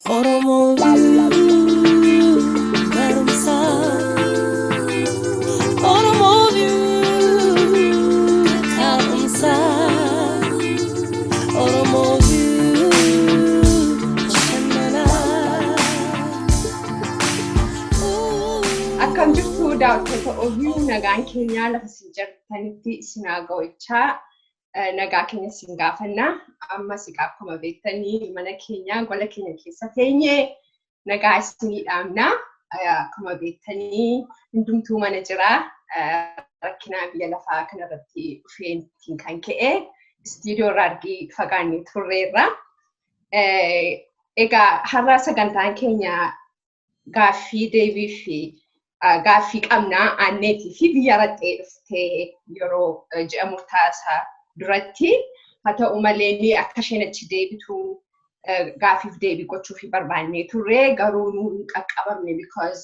Oromo barumsa Oromo taa'umsa Oromo bashannana. Akkam jirtu daawwattoota OBN nagaan keenya lafa isin jirtanitti isin haa ga'u. Nagaa keenya isin gaafanna. Ammas akkuma beektanii mana keenya gola keenya keessa teenyee nagaa isinii dhaamna. Akkuma beektanii hundumtuu mana jira. Rakkinaa biyya lafaa kanarratti dhufeen kan ka'e istiidiyoo irraa argii fagaannee turreerra. Egaa har'a sagantaan keenya gaaffii deebii fi gaaffii qabnaa aanneetii fi biyya raxxee dhuftee yeroo ji'a murtaasaa duratti haa ta'u malee akka isheen achi deebitu gaaffiif deebii gochuuf barbaannee turre garuu nu hin qaqqabamne because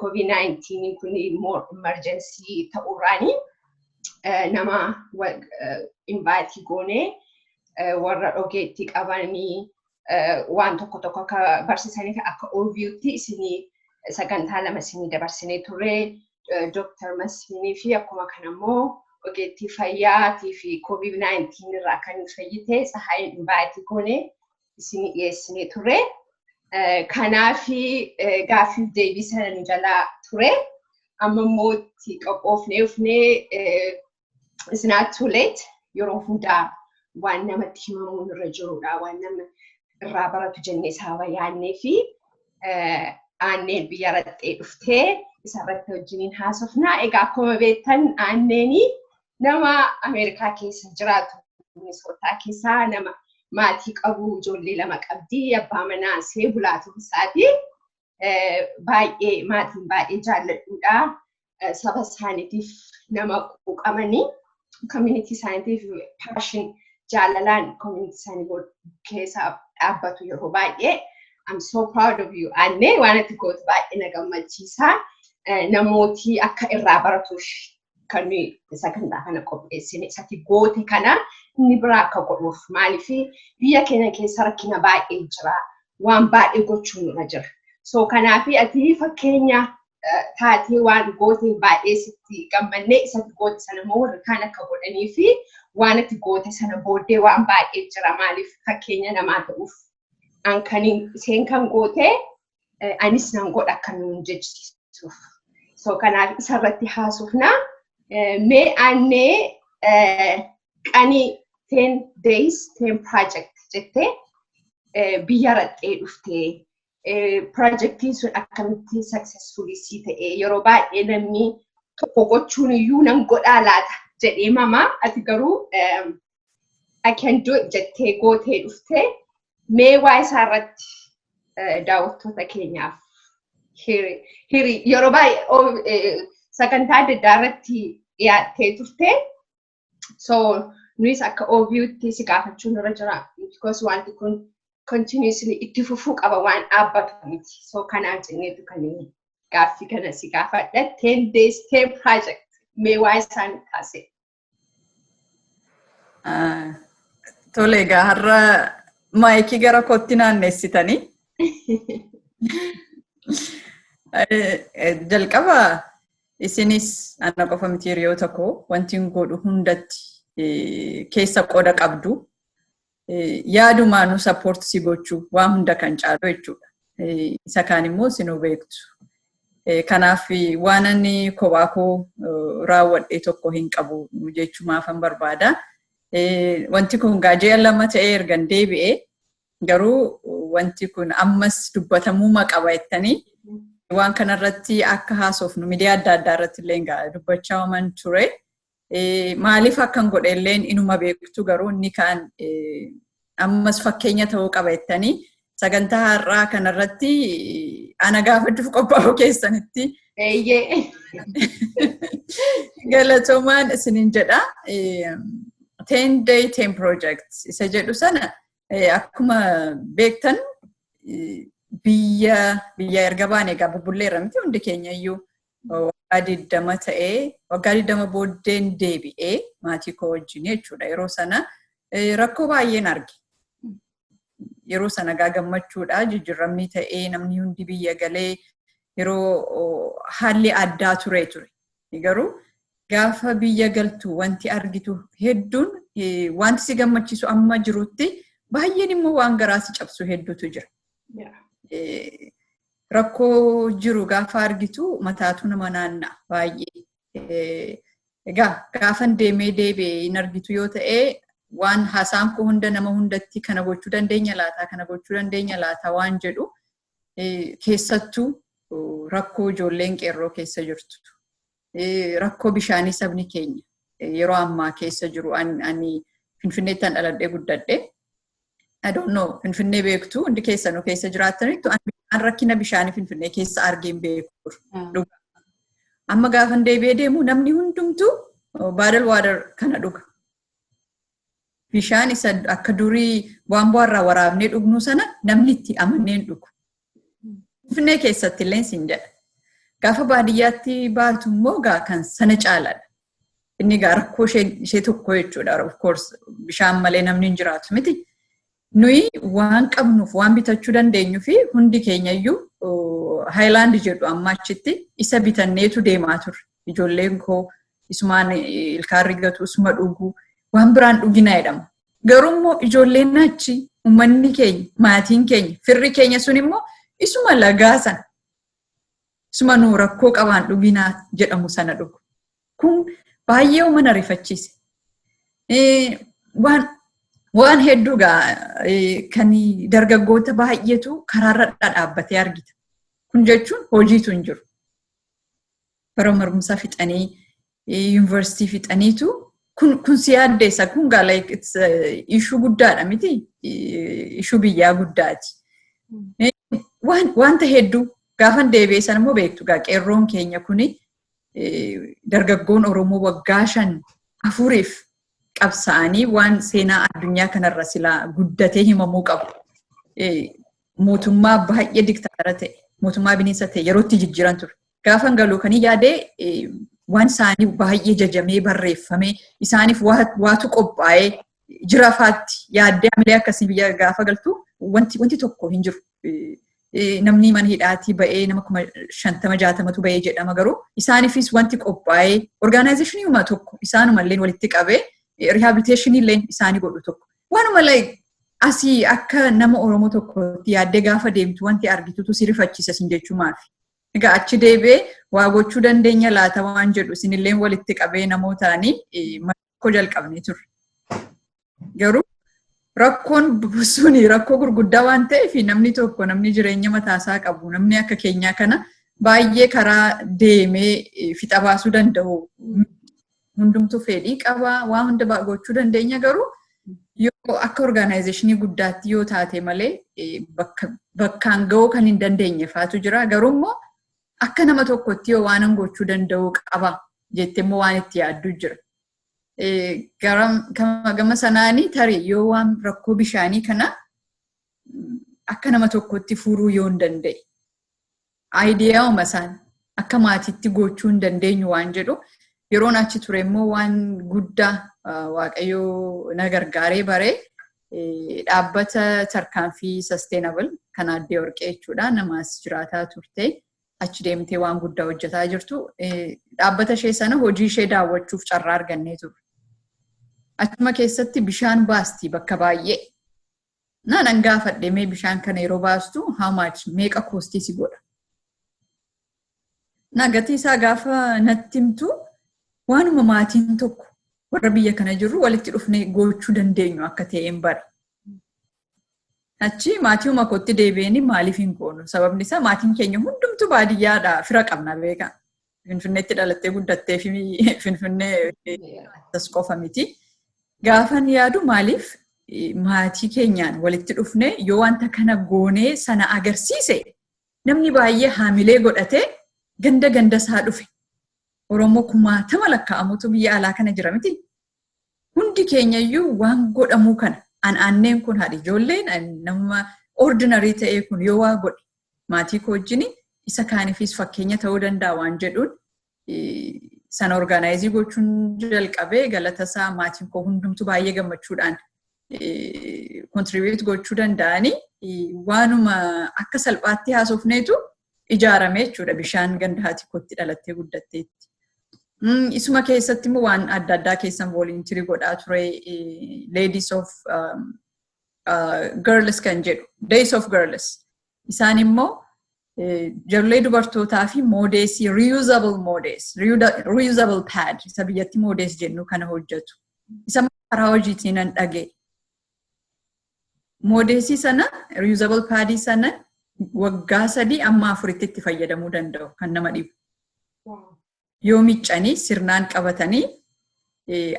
COVID-19 kun more emergency ta'uuraani nama invite goonee warra ogeettii qabanii waan tokko akka barsiisaniif akka OBN'tti isinii sagantaa lama isinii dabarsinee turre Dr. Masfiinii fi akkuma kanammoo ogeettii fayyaatii fi COVID-19 irraa kan fayyite Tsahaayii invite goonee isinii dhiyeessinee turre. Kanaaf gaaffiif deebii sana nu jalaa ture. Amma immoo itti qophoofnee it's not too late. Yeroo hundaa waan namatti himamuun irra jirudha. Waan nama irraa baratu jennee sababa yaadnee fi Aanne biyya raxxee dhuftee isarratti wajjiniin haasofnaa. Egaa akkuma beektan Aannen nama Ameerikaa keessa jiraatu, Minisootaa keessaa nama maatii qabu, ijoollee lama qabdi, abbaa manaa ishee bulaatuu isaati. Maatiin baay'ee jaalladhuudha. Saba isaaniitiif nama quuqamanii, community isaaniitiif passion jaalalaan community isaanii keessa dhaabbatu yeroo baay'ee. I'm so proud of you, Aanne. Waan ati gootu baay'ee na gammachiisa. Namooti akka irraa baratuuf kan nuyi sagantaa kana qopheessine isatti goote kana inni biraa akka godhuuf maaliif biyya keenya keessa rakkina baay'ee jira. Waan baay'ee gochuun irra jira. So kanaaf ati fakkeenya taatee waan goote baay'ee sitti gammannee isatti goote sana immoo warri kaan akka godhanii fi waan ati goote sana booddee waan baay'ee jira maaliif fakkeenya namaa ta'uuf. Ankaniin isheen kan goote anis nan godha akka nuun jechisiisuuf. So kanaaf isarratti haasofna. Mee Aanne qanii 10 days 10 project jettee biyya raxxee dhuftee projectiin sun akkamitti successfully sii ta'e yeroo baay'ee namni tokko gochuun iyyuu nan godhaa laata jedhee mama ati garuu I can do it jettee gootee dhuftee. Mee waa isaarratti daawwattoota keenyaaf yeroo baay'ee sagantaa adda addaa irratti dhiyaattee turte. So nuyis akka OBN'tti si gaafachuun irra jira. Because wanti kun continuously itti fufuu qaba waan dhaabbatu miti. So kanaaf jenneetu kan gaaffii kana si gaafadha. 10 days 10 project. Mee waa isaan taasise. Tole egaa har'a maayikii gara kootti naannessitanii. Jalqaba isinis ana qofa miti hiriyoota koo wanti godhu hundatti keessa qooda qabdu. Yaadumaanuu support si gochuu waan hunda kan caalu jechuudha. Isa kaan immoo isinuu beektu. Kanaaf waan ani kophaa koo raawwadhee tokko hin qabu jechumaafan barbaada. Wanti kun gaajee lama ta'ee ergan deebi'ee garuu wanti kun ammas dubbatamuu qaba jettanii waan kanarratti akka haasofnu miidiyaa adda addaa irratti illee dubbachaa ooman ture. Maaliif akkan godhe illee inuma beektu garuu inni kaan ammas fakkeenya ta'uu qaba jettanii sagantaa har'aa kanarratti ana gaafachuuf qophaa'uu keessanitti galatoomaan isiniin jedha. 10 day 10 projects isa jedhu sana akkuma beektan biyya erga baane egaa bubbulleerra miti hundi keenya iyyuu waggaa 20 ta'ee waggaa 20 booddeen deebi'ee maatii koo wajjin jechuudha. Yeroo sana rakkoo baay'een arge. Yeroo sana gammachuudha jijjiiramni ta'ee namni hundi biyya galee yeroo haalli addaa ture. Garuu gaafa biyya galtu wanti argitu hedduun wanti si gammachiisu amma jirutti baay'een immoo waan garaa si cabsu hedduutu jira. Rakkoo jiru gaafa argitu mataatu nama naanna'a baay'ee. Gaafan deebi'ee hin argitu yoo ta'e waan haasaan koo hunda nama hundatti kana gochuu dandeenya laata waan jedhu keessattuu rakkoo ijoolleen qeerroo keessa jirtu. Rakkoo bishaanii sabni keenya yeroo ammaa keessa jiru ani Finfinneettaan dhaladhee guddadhee. I don't know Finfinnee beektu hundi keessanuu keessa jiraatanitu an rakkina bishaanii Finfinnee keessa argeen beeku. Amma gaafan deebi'ee deemu namni hundumtuu baadal waadar kana dhuga. Bishaan isa akka durii waanboorraa waraabnee dhugnu sana namni itti amanneen dhugu. Finfinnee keessatti illee sin jedha. Gaafa baadiyyaatti baatu immoo kan sana caaladha. Inni rakkoo ishee tokko jechuudha. Of course bishaan malee namni hin jiraatu miti. Nuyi waan qabnuuf waan bitachuu dandeenyu fi hundi keenya iyyuu haayilaandii jedhu amma achitti isa bitanneetu deemaa turre. Ijoolleen koo isumaan ilkaan rigatu isuma dhugu waan biraan dhugina jedhama. Garuu immoo ijoolleen achi uummanni keenya maatiin keenya firri keenya sun immoo isuma lagaa sana isuma nuu rakkoo qabaan dhuginaa jedhamu sana dhugu. Kun baay'ee uumana rifachiise. Waan hedduu kan dargaggoota baay'eetu karaarra dhaabbatee argita. Kun jechuun hojiitu hin jiru. Bara barumsaa fixanii yuunivarsiitii fixaniitu kun si yaaddeessa kun ishuu guddaadha miti ishuu biyyaa guddaati. Wanta hedduu gaafan deebi'ee sana immoo beektu qeerroon keenya kuni dargaggoon Oromoo waggaa 5-4 qabsa'anii waan seenaa addunyaa kanarra silaa guddatee himamuu qabu. Mootummaa baay'ee diktaatara ta'e, mootummaa bineensa ta'e yerootti jijjiiran ture. Gaafan galuu kan yaadee waan isaanii baay'ee jajamee barreeffamee isaaniif waatu qophaa'ee jirafaatti yaaddee amalee akkasii biyya gaafa galtu wanti tokko hin jiru. Namni mana hidhaatii ba'ee nama 50-60tu ba'ee jedhama garuu isaaniifis wanti qophaa'ee orgaanaayizeeshinii tokko isaanumallee walitti qabee rehabiliteeshinii illee isaanii godhu tokko. Waanuma asii akka nama Oromoo tokkotti yaaddee gaafa deemtu wanti argitutu si rifachiisa sin jechuu maafi. Egaa achi deebi'ee waa gochuu dandeenya laata waan jedhu isinillee walitti qabee namootaanii mallattoo jalqabnee turre. Garuu rakkoon suni rakkoo gurguddaa waan ta'eef namni tokko namni jireenya mataasaa qabu namni akka keenyaa kana baay'ee karaa deemee fixa baasuu danda'u. Hundumtuu fedhii qaba waan hunda gochuu dandeenya garuu yoo akka orgaanaayizeeshinii guddaatti yoo taate malee bakkaan ga'uu kan hin dandeenye faatu jira. Garuu immoo akka nama tokkotti yoo waan gochuu danda'u qaba jettee immoo waan itti yaaddu jira. Gama sanaanii tarii yoo waan rakkoo bishaanii kana akka nama tokkotti furuu yoo hin danda'e. Aayidiyaa uumasaan akka maatiitti gochuu hin dandeenyu waan jedhu. Yeroon achi ture immoo waan guddaa Waaqayyoo na gargaaree baree dhaabbata tarkaanfii sustainable kan Aaddee Warqee jechuudha. Namaas jiraataa turte achi deemtee waan guddaa hojjetaa jirtu. Dhaabbata ishee sana hojii ishee daawwachuuf carraa argannee turre. Achuma keessatti bishaan baasti bakka baay'ee. Naan gaafadhe mee bishaan kana yeroo baastu how much meeqa koostii si godha? Gatii isaa gaafa natti himtu waanuma maatiin tokko warra biyya kana jirru walitti dhufnee gochuu dandeenyu akka ta'een bare. Achi maatii kootti deebi'anii maaliif hin goonu? Sababni isaa maatiin keenya hundumtuu baadiyyaadha fira qabna beekaa. Finfinneetti dhalattee guddattee fi Finfinnee as qofa miti. Gaafan yaadu maaliif maatii keenyaan walitti dhufnee yoo wanta kana goonee sana agarsiise namni baay'ee haamilee godhatee ganda isaa dhufe. Oromoo 1000 lakkaa'amutu biyya alaa kana jira miti. Hundi keenya iyyuu waan godhamuu kana Aanneen kun haadhi ijoolleen nama ordinary ta'ee kun yoo waa godhe maatii koo wajjin isa kaaniifis fakkeenya ta'uu danda'a waan jedhuun sana orgaanaayizii gochuun jalqabee galata isaa maatiin koo hundumtu baay'ee gammachuudhaan kontribiut gochuu danda'anii waanuma akka salphaatti haasofneetu ijaarame jechuudha bishaan ganda haati kootti dhalattee guddatteetti. Isuma keessatti immoo waan adda addaa keessan volunteerii godhaa ture ladies of girls kan jedhu days of girls isaan immoo ijoollee dubartootaa fi moodeesii reusable pad isa biyyatti moodees jennu kana hojjetu. Isa karaa hojiitiin nan dhagee. Moodeesii sana reusable pad sana waggaa 3 amma 4 itti fayyadamuu danda'u kan nama dhibu. Yoo miccanii sirnaan qabatanii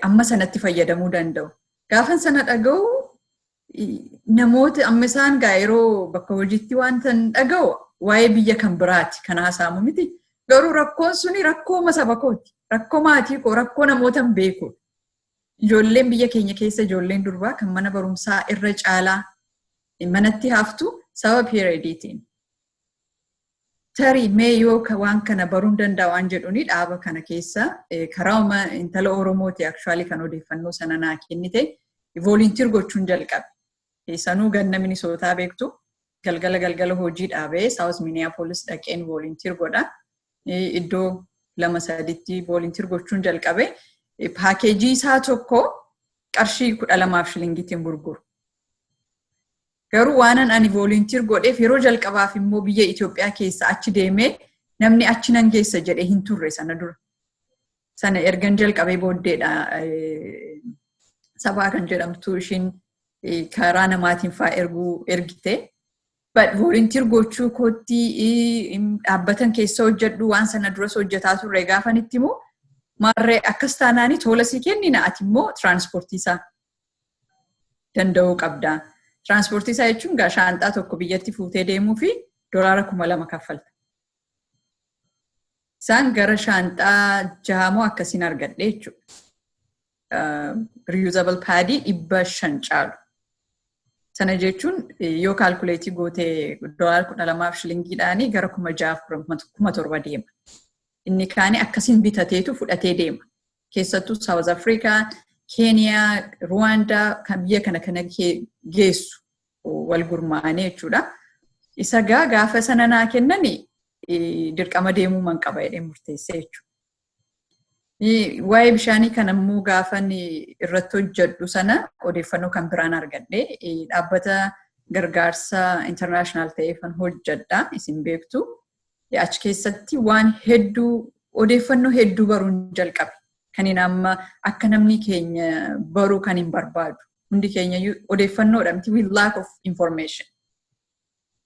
amma sanatti fayyadamuu danda'u. Gaafan sana dhaga'u namoota amma isaan yeroo bakka hojiitti wanta dhaga'u waa'ee biyya kan biraati kan haasa'amu miti. Garuu rakkoon suni rakkoo saba kooti. Rakkoo maatii koo, rakkoo namoota hin beeku. Ijoolleen biyya keenya keessa ijoolleen durbaa kan mana barumsaa irra caalaa manatti haftu sababa periodiitiin. Tarii mee yoo waan kana baruun danda'a waan jedhuuni dhaaba kana keessa karaa intala Oromooti actually kan odeeffannoo sana naa kennite volunteer gochuun jalqabe. Sanuu ganna Minisootaa beektu galgala hojii dhaabee South Minneapolis dhaqeen volunteer godha. Iddoo 2-3tti volunteer gochuun jalqabe. Paakeejii isaa tokko qarshii 12 shilingiitiin gurguru. Garuu waanan ani volunteer godheef yeroo jalqabaaf immoo biyya Itoophiyaa keessa achi deemee namni achi nan geessa jedhee hin turre sana dura. Sana ergan jalqabee booddeedha sabaa kan jedhamtu ishiin karaa namaatiin fa'aa ergite. But volunteer gochuu kootti dhaabbatan keessa hojjedhu waan sana duras hojjetaa turre gaafan itti immoo maarree akkas taanaanii tola sii kennina ati immoo tiraanspoortii isaa danda'uu qabda. Tiraanspoortii isaa jechuun shaanxaa tokko biyyatti fuutee deemuu fi $2,200 kaffalta. Isaan gara shaanxaa 6 akkasiin argadhe jechuudha. Reusable padii 500 caalu. Sana jechuun yoo kaalkuleetii gootee $12 shilingiidhaanii gara 6,700 deema. Inni kaanii akkasiin bitateetu fudhatee deema. Keessattuu South Africa, Kenya, Rwanda kan biyya kana geessu wal gurmaa'anii jechuudha. Isa gaafa sana naa kennani dirqama deemuu man qaba jedhee murteessee jechuudha. Waa'ee bishaanii kan immoo gaafan irratti hojjedhu sana odeeffannoo kan biraan argadhe dhaabbata gargaarsa international ta'eefan hojjedha isin beektu. Achi keessatti waan hedduu odeeffannoo hedduu baruun jalqabe. Kaniin amma akka namni keenya baruu kan hin barbaadu. Hundi keenya odeeffannoodha miti with lack of information.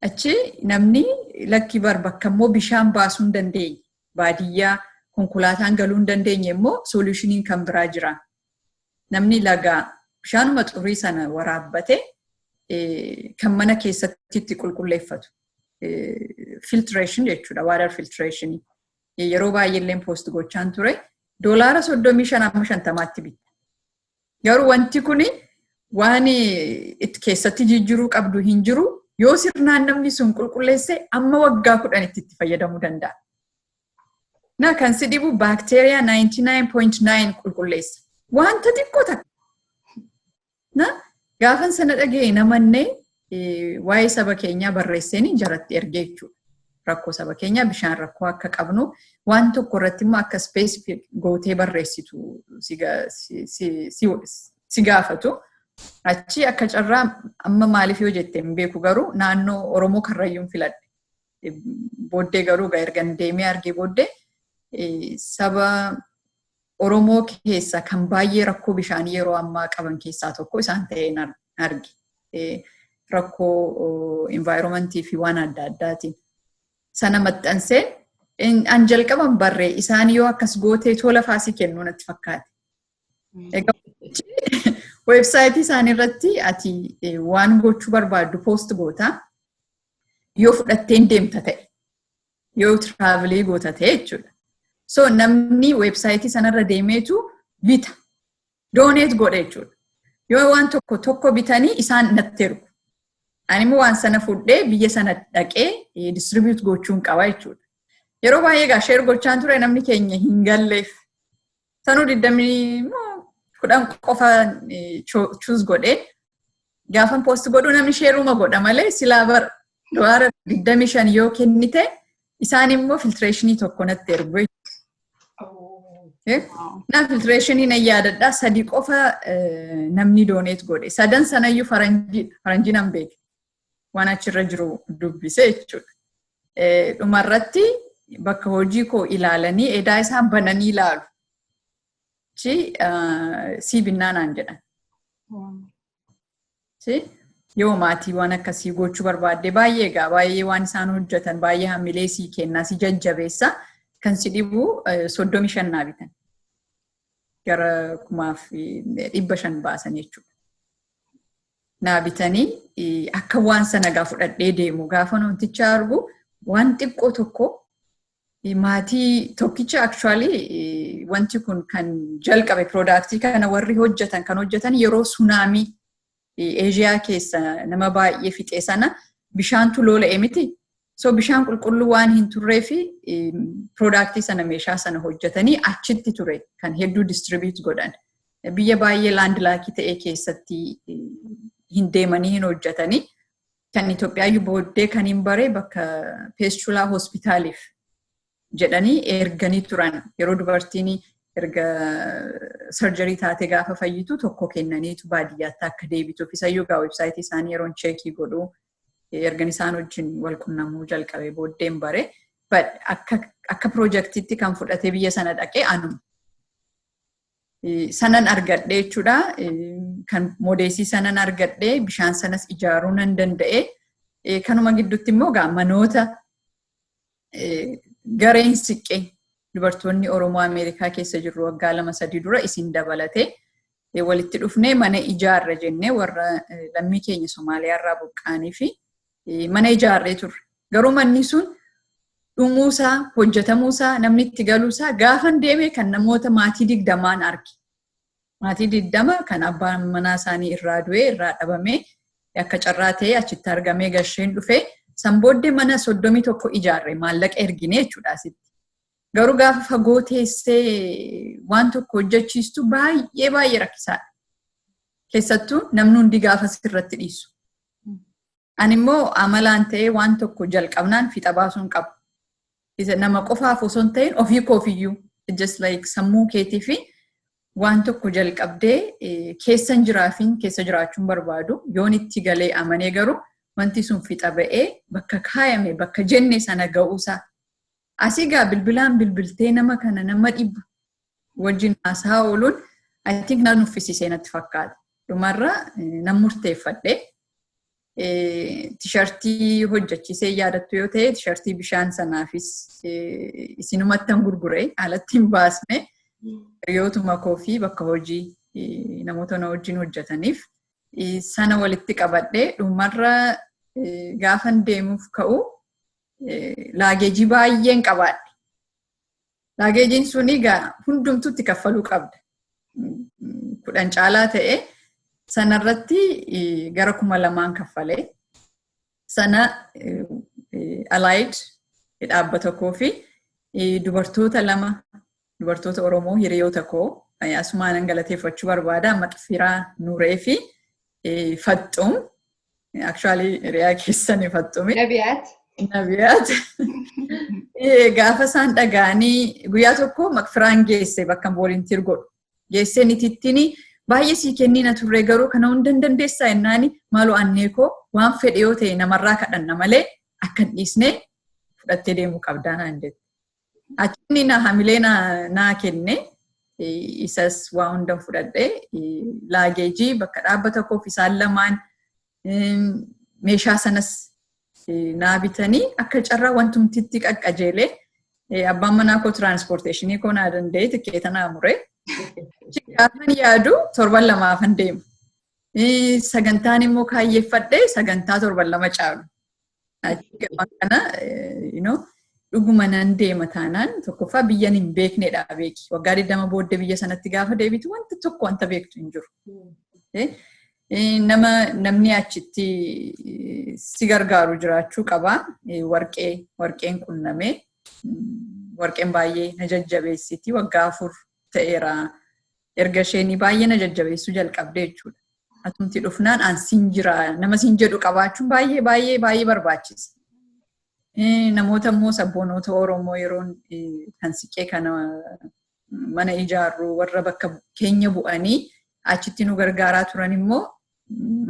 Achi namni lakki bakka immoo bishaan baasuu hin dandeenye. Baadiyyaa konkolaataan galuu hin dandeenye immoo solushiniin kan biraa jira. Namni lagaa bishaanuma xurii sana waraabbate kan mana keessatti itti qulqulleeffatu. Filtration jechuudha, water filtration. Yeroo baay'eelleen post gochaan ture. $35-50 bitta. Garuu wanti kuni waan itti keessatti jijjiiruu qabdu hin jiru. Yoo sirnaan namni sun qulqulleesse amma waggaa 10 itti fayyadamuu danda'a. Na kan si dhibu baakteeriyaa 99.9 qulqulleessa. Wanta xiqqoo takka. Na gaafan sana dhaga'e namanne waa'ee saba keenyaa barreessanii jaratti ergee jechuudha. Rakkoo saba keenyaa bishaan rakkoo akka qabnu waan tokko irratti immoo akka specific gootee barreessitu si gaafatu. Achi akka carraa amma maaliif yoo jette hin beeku garuu naannoo Oromoo Karrayyuun filadhe. Booddee garuu ergan deemee argee booddee saba Oromoo keessa kan baay'ee rakkoo bishaanii yeroo ammaa qaban keessaa tokko isaan ta'een arge. Rakkoo environmentii fi waan adda addaatiin. Sana maxxansee an jalqaban barree isaan yoo akkas gootee tola faasii kennuu natti fakkaate. Websaayitii isaanii irratti ati waan gochuu barbaaddu post goota yoo fudhatteen deemta ta'e yoo travelii goota ta'e jechuudha. So namni websaayitii sanarra deemeetu bita. Donate godha jechuudha. Yoo waan tokko bitanii isaan natti ergu. Ani immoo waan sana fudhee biyya sana dhaqee distribute gochuun qaba jechuudha. Yeroo baay'ee gaa share gochaan ture namni keenya hin galleef. Sanuu 10 qofa choose godhee gaafan post godhu namni shareuma godha malee silaa bar dolara 25 yoo kennite isaan immoo filtreeshinii tokko natti ergu. Na filtreeshinii na yaadadhaa 3 qofa namni donate godhe. 3 sanayyuu faranjii nan beeke. Waan achirra jiru dubbise jechuudha. Dhumarratti bakka hojii koo ilaalanii edaa isaan bananii ilaalu. Si binnaanaan jedhan. Yoo maatii waan akkasii gochuu barbaadde baay'ee gaa baay'ee waan isaan hojjetan baay'ee hamilee sii kennaa si jajjabeessa kan si dhibu 35 naa bitan. Gara 500 baasan jechuudha. Naa bitanii akka waan sana gaa fudhadhee deemu gaafa namticha argu waan xiqqoo tokko maatii tokkicha actually wanti kun kan jalqabe productii kana warri hojjetan kan hojjetan yeroo tsunami Asia keessa nama baay'ee fixee sana bishaantu lola'e miti. So bishaan qulqulluu waan hin turree fi productii sana meeshaa sana hojjetanii achitti ture kan hedduu distribute godhan. Biyya baay'ee landlaakii ta'e keessatti hin deemanii hin hojjetanii kan Itoophiyaayyuu booddee kan hin bare bakka Peestulaa hospitaaliif jedhanii erganii turan yeroo dubartiin erga surgery taate gaafa fayyitu tokko kennaniitu baadiyyaatti akka deebituuf isayyuu gaa websaayitii isaanii yeroon cheekii godhu ergan isaan wajjin wal qunnamuu jalqabe booddeen bare akka projektiitti kan fudhatee biyya sana dhaqee anuma. Sanan argadhee jechuudha. Kan modeesii sanan argadhee bishaan sanas ijaaruu nan danda'e. Kanuma gidduutti immoo manoota gareen siqqee dubartoonni Oromoo Ameerikaa keessa jirru waggaa 2-3 dura isin dabalatee walitti dhufnee mana ijaarra jennee warra lammii keenya Somaaliyaarraa buqqaanii fi mana ijaarree turre. Garuu manni sun dhumuusaa, hojjetamuusaa, namni itti galuusaa gaafan deeme kan namoota maatii 20 arge. Maatii 20 kan abbaan manaa isaanii irraa du'ee irraa dhabamee akka carraa ta'ee achitti argamee gasheen dhufee san booddee mana 31 ijaarre maallaqa ergine jechuudha asitti. Garuu gaafa fagoo teessee waan tokko hojjechiistu baay'ee rakkisaadha. Keessattuu namni hundi gaafa sirratti dhiisu. Ani immoo amalaan ta'ee waan tokko jalqabnaan fixa baasuun qabu. Nama qofaaf osoo hin ta'in ofii koofiyyuu just like sammuu keetii fi waan tokko jalqabdee keessa jiraachuun barbaadu yoon itti galee amanee garuu wanti sun fixa ba'ee bakka kaayame bakka jenne sana ga'uusaa. Asii gaa bilbilaan bilbiltee nama kana nama dhibba wajjin haasaa ooluun I think naan uffisisee natti fakkaata. Dhumarra nan murteeffadhee tishartii hojjechiisee yaadattu yoo ta'e tishartii bishaan sanaafis isinumattan gurgure alatti hin baasne hiriyootuma koo fi bakka hojii namoota na wajjin hojjetaniif sana walitti qabadhee dhumarra gaafan deemuuf ka'u laageejii baay'een qabaadhe. Laageejiin sun egaa hundumtuutti kaffaluu qabda. 10 caalaa ta'e sanarratti gara 2,000 kaffalee sana allied dhaabbata koo fi dubartoota 2 dubartoota Oromoo hiriyoota koo asumaan galateeffachuu barbaada Maqfiraa Nuuree fi Faxxuum actually hiriyaa keessanii Faxxuumi. Nabiyaat. Gaafa isaan dhagaanii guyyaa tokko Maqfiraan geesse bakka volunteer godhu. Geessee nitittini baay'ee sii kennina turre garuu kana hundan dandeessaa jennaani maaloo Aannee koo waan fedhe yoo ta'e namarraa kadhanna malee akka hin dhiisne fudhattee deemuu qabdaa naan jette. Achini hamilee naa kenne isas waa hundan fudhadhee laageejii bakka dhaabbata koof isaan lamaan meeshaa sanas naa bitanii akka carraa wantumtitti qaqqajeelee abbaan manaa koo tiraanspoorteeshinii koo naa danda'e tikeeta naa muree. Gaafan yaadu 7-2 deemu. Sagantaan immoo kaayyeeffadhee sagantaa 7-2 caalu. Kana dhuguma nan deema taanaan tokkoffaa biyyan hin beeknedha beeki. Waggaa 20 booddee biyya sanatti gaafa deebitu wanta beektu hin jiru. Namni achitti si gargaaru jiraachuu qaba. Warqeen qunnamee warqeen baay'ee na jajjabeessiti. Waggaa 4 ta'eera. Erga isheen baay'ee na jajjabeessuu jalqabde jechuudha. Atumti dhufnaan an siin jira nama siin jedhu qabaachuun baay'ee barbaachisa. Namoota immoo sabboonota Oromoo yeroon kan siqee kana mana ijaarru warra bakka keenya bu'anii achitti nu gargaaraa turan immoo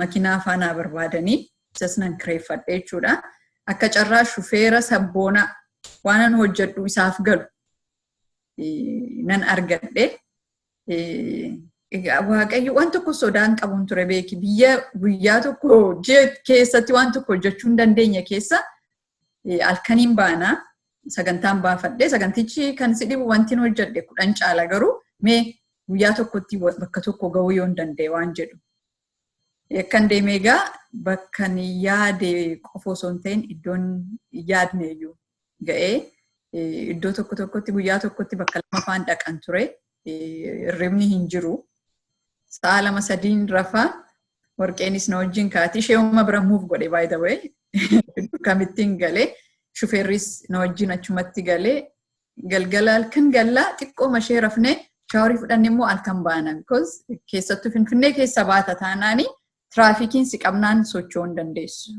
makiinaa faanaa barbaadanii isas nan kireeffadhe jechuudha. Akka carraa shufeera sabboona waanan hojjedhu isaaf galu nan argadhe. Waaqayyo waan tokko sodaan qabuun ture beeki. Guyyaa tokko keessatti waan tokko hojjechuu hin dandeenye keessa halkaniin baanaa sagantaan baafadhe. Sagantichi kan si dhibu wanti hojjedhe 10 caala garuu mee guyyaa tokkotti bakka tokko gahuu yoo hin danda'e waan jedhu. Kan deemee egaa bakka yaade qofa osoo hin ta'in iddoon yaadne iyyuu ga'ee iddoo tokkotti guyyaa tokkotti bakka 2 faan dhaqan ture. Hirribni hin jiru. Sa'a 2-3 rafaa warqeenis na wajjin kaati. Ishee uuma bira muuf godhe by the way. Kamittiin galee shufeerris na wajjin achumatti galee galgala halkan gallaa xiqqoo mashee rafnee shaaworii fudhanne immoo halkan baana. Because keessattuu Finfinnee keessa baata taanaanii tiraafikiin si qabnaan socho'uu hin dandeessu.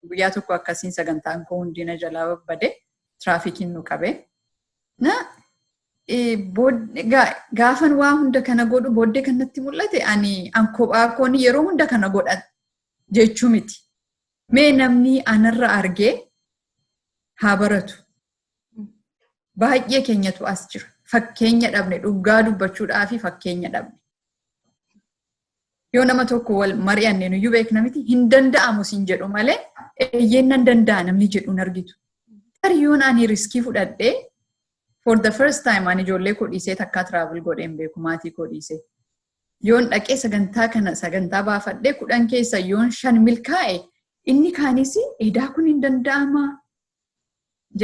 Guyyaa tokko akkasiin sagantaan koo hundina jalaa babbade tiraafikiin nu qabe. Gaafan waa hunda kana godhu booddee kanatti mul'ate ani kophaa kooni yeroo hunda kana godha jechuu miti. Mee namni anarra argee haa baratu. Baay'ee keenyatu as jira. Fakkeenya dhabne dhugaa dubbachuudhaa fi fakkeenya dhabne. Yoo nama tokko wal mari'anne nuyyuu beekna miti hin danda'amu siin jedhu malee eeyyeen nan danda'a namni jedhuun argitu. Yoon ani riskii fudhadhee for the first time ani ijoollee koo dhiisee takkaa travel godheen beeku maatii koo dhiisee. Yoon dhaqee sagantaa baafadhee 10 keessa yoon 5 milkaa'e inni kaanis eedaa kun hin danda'ama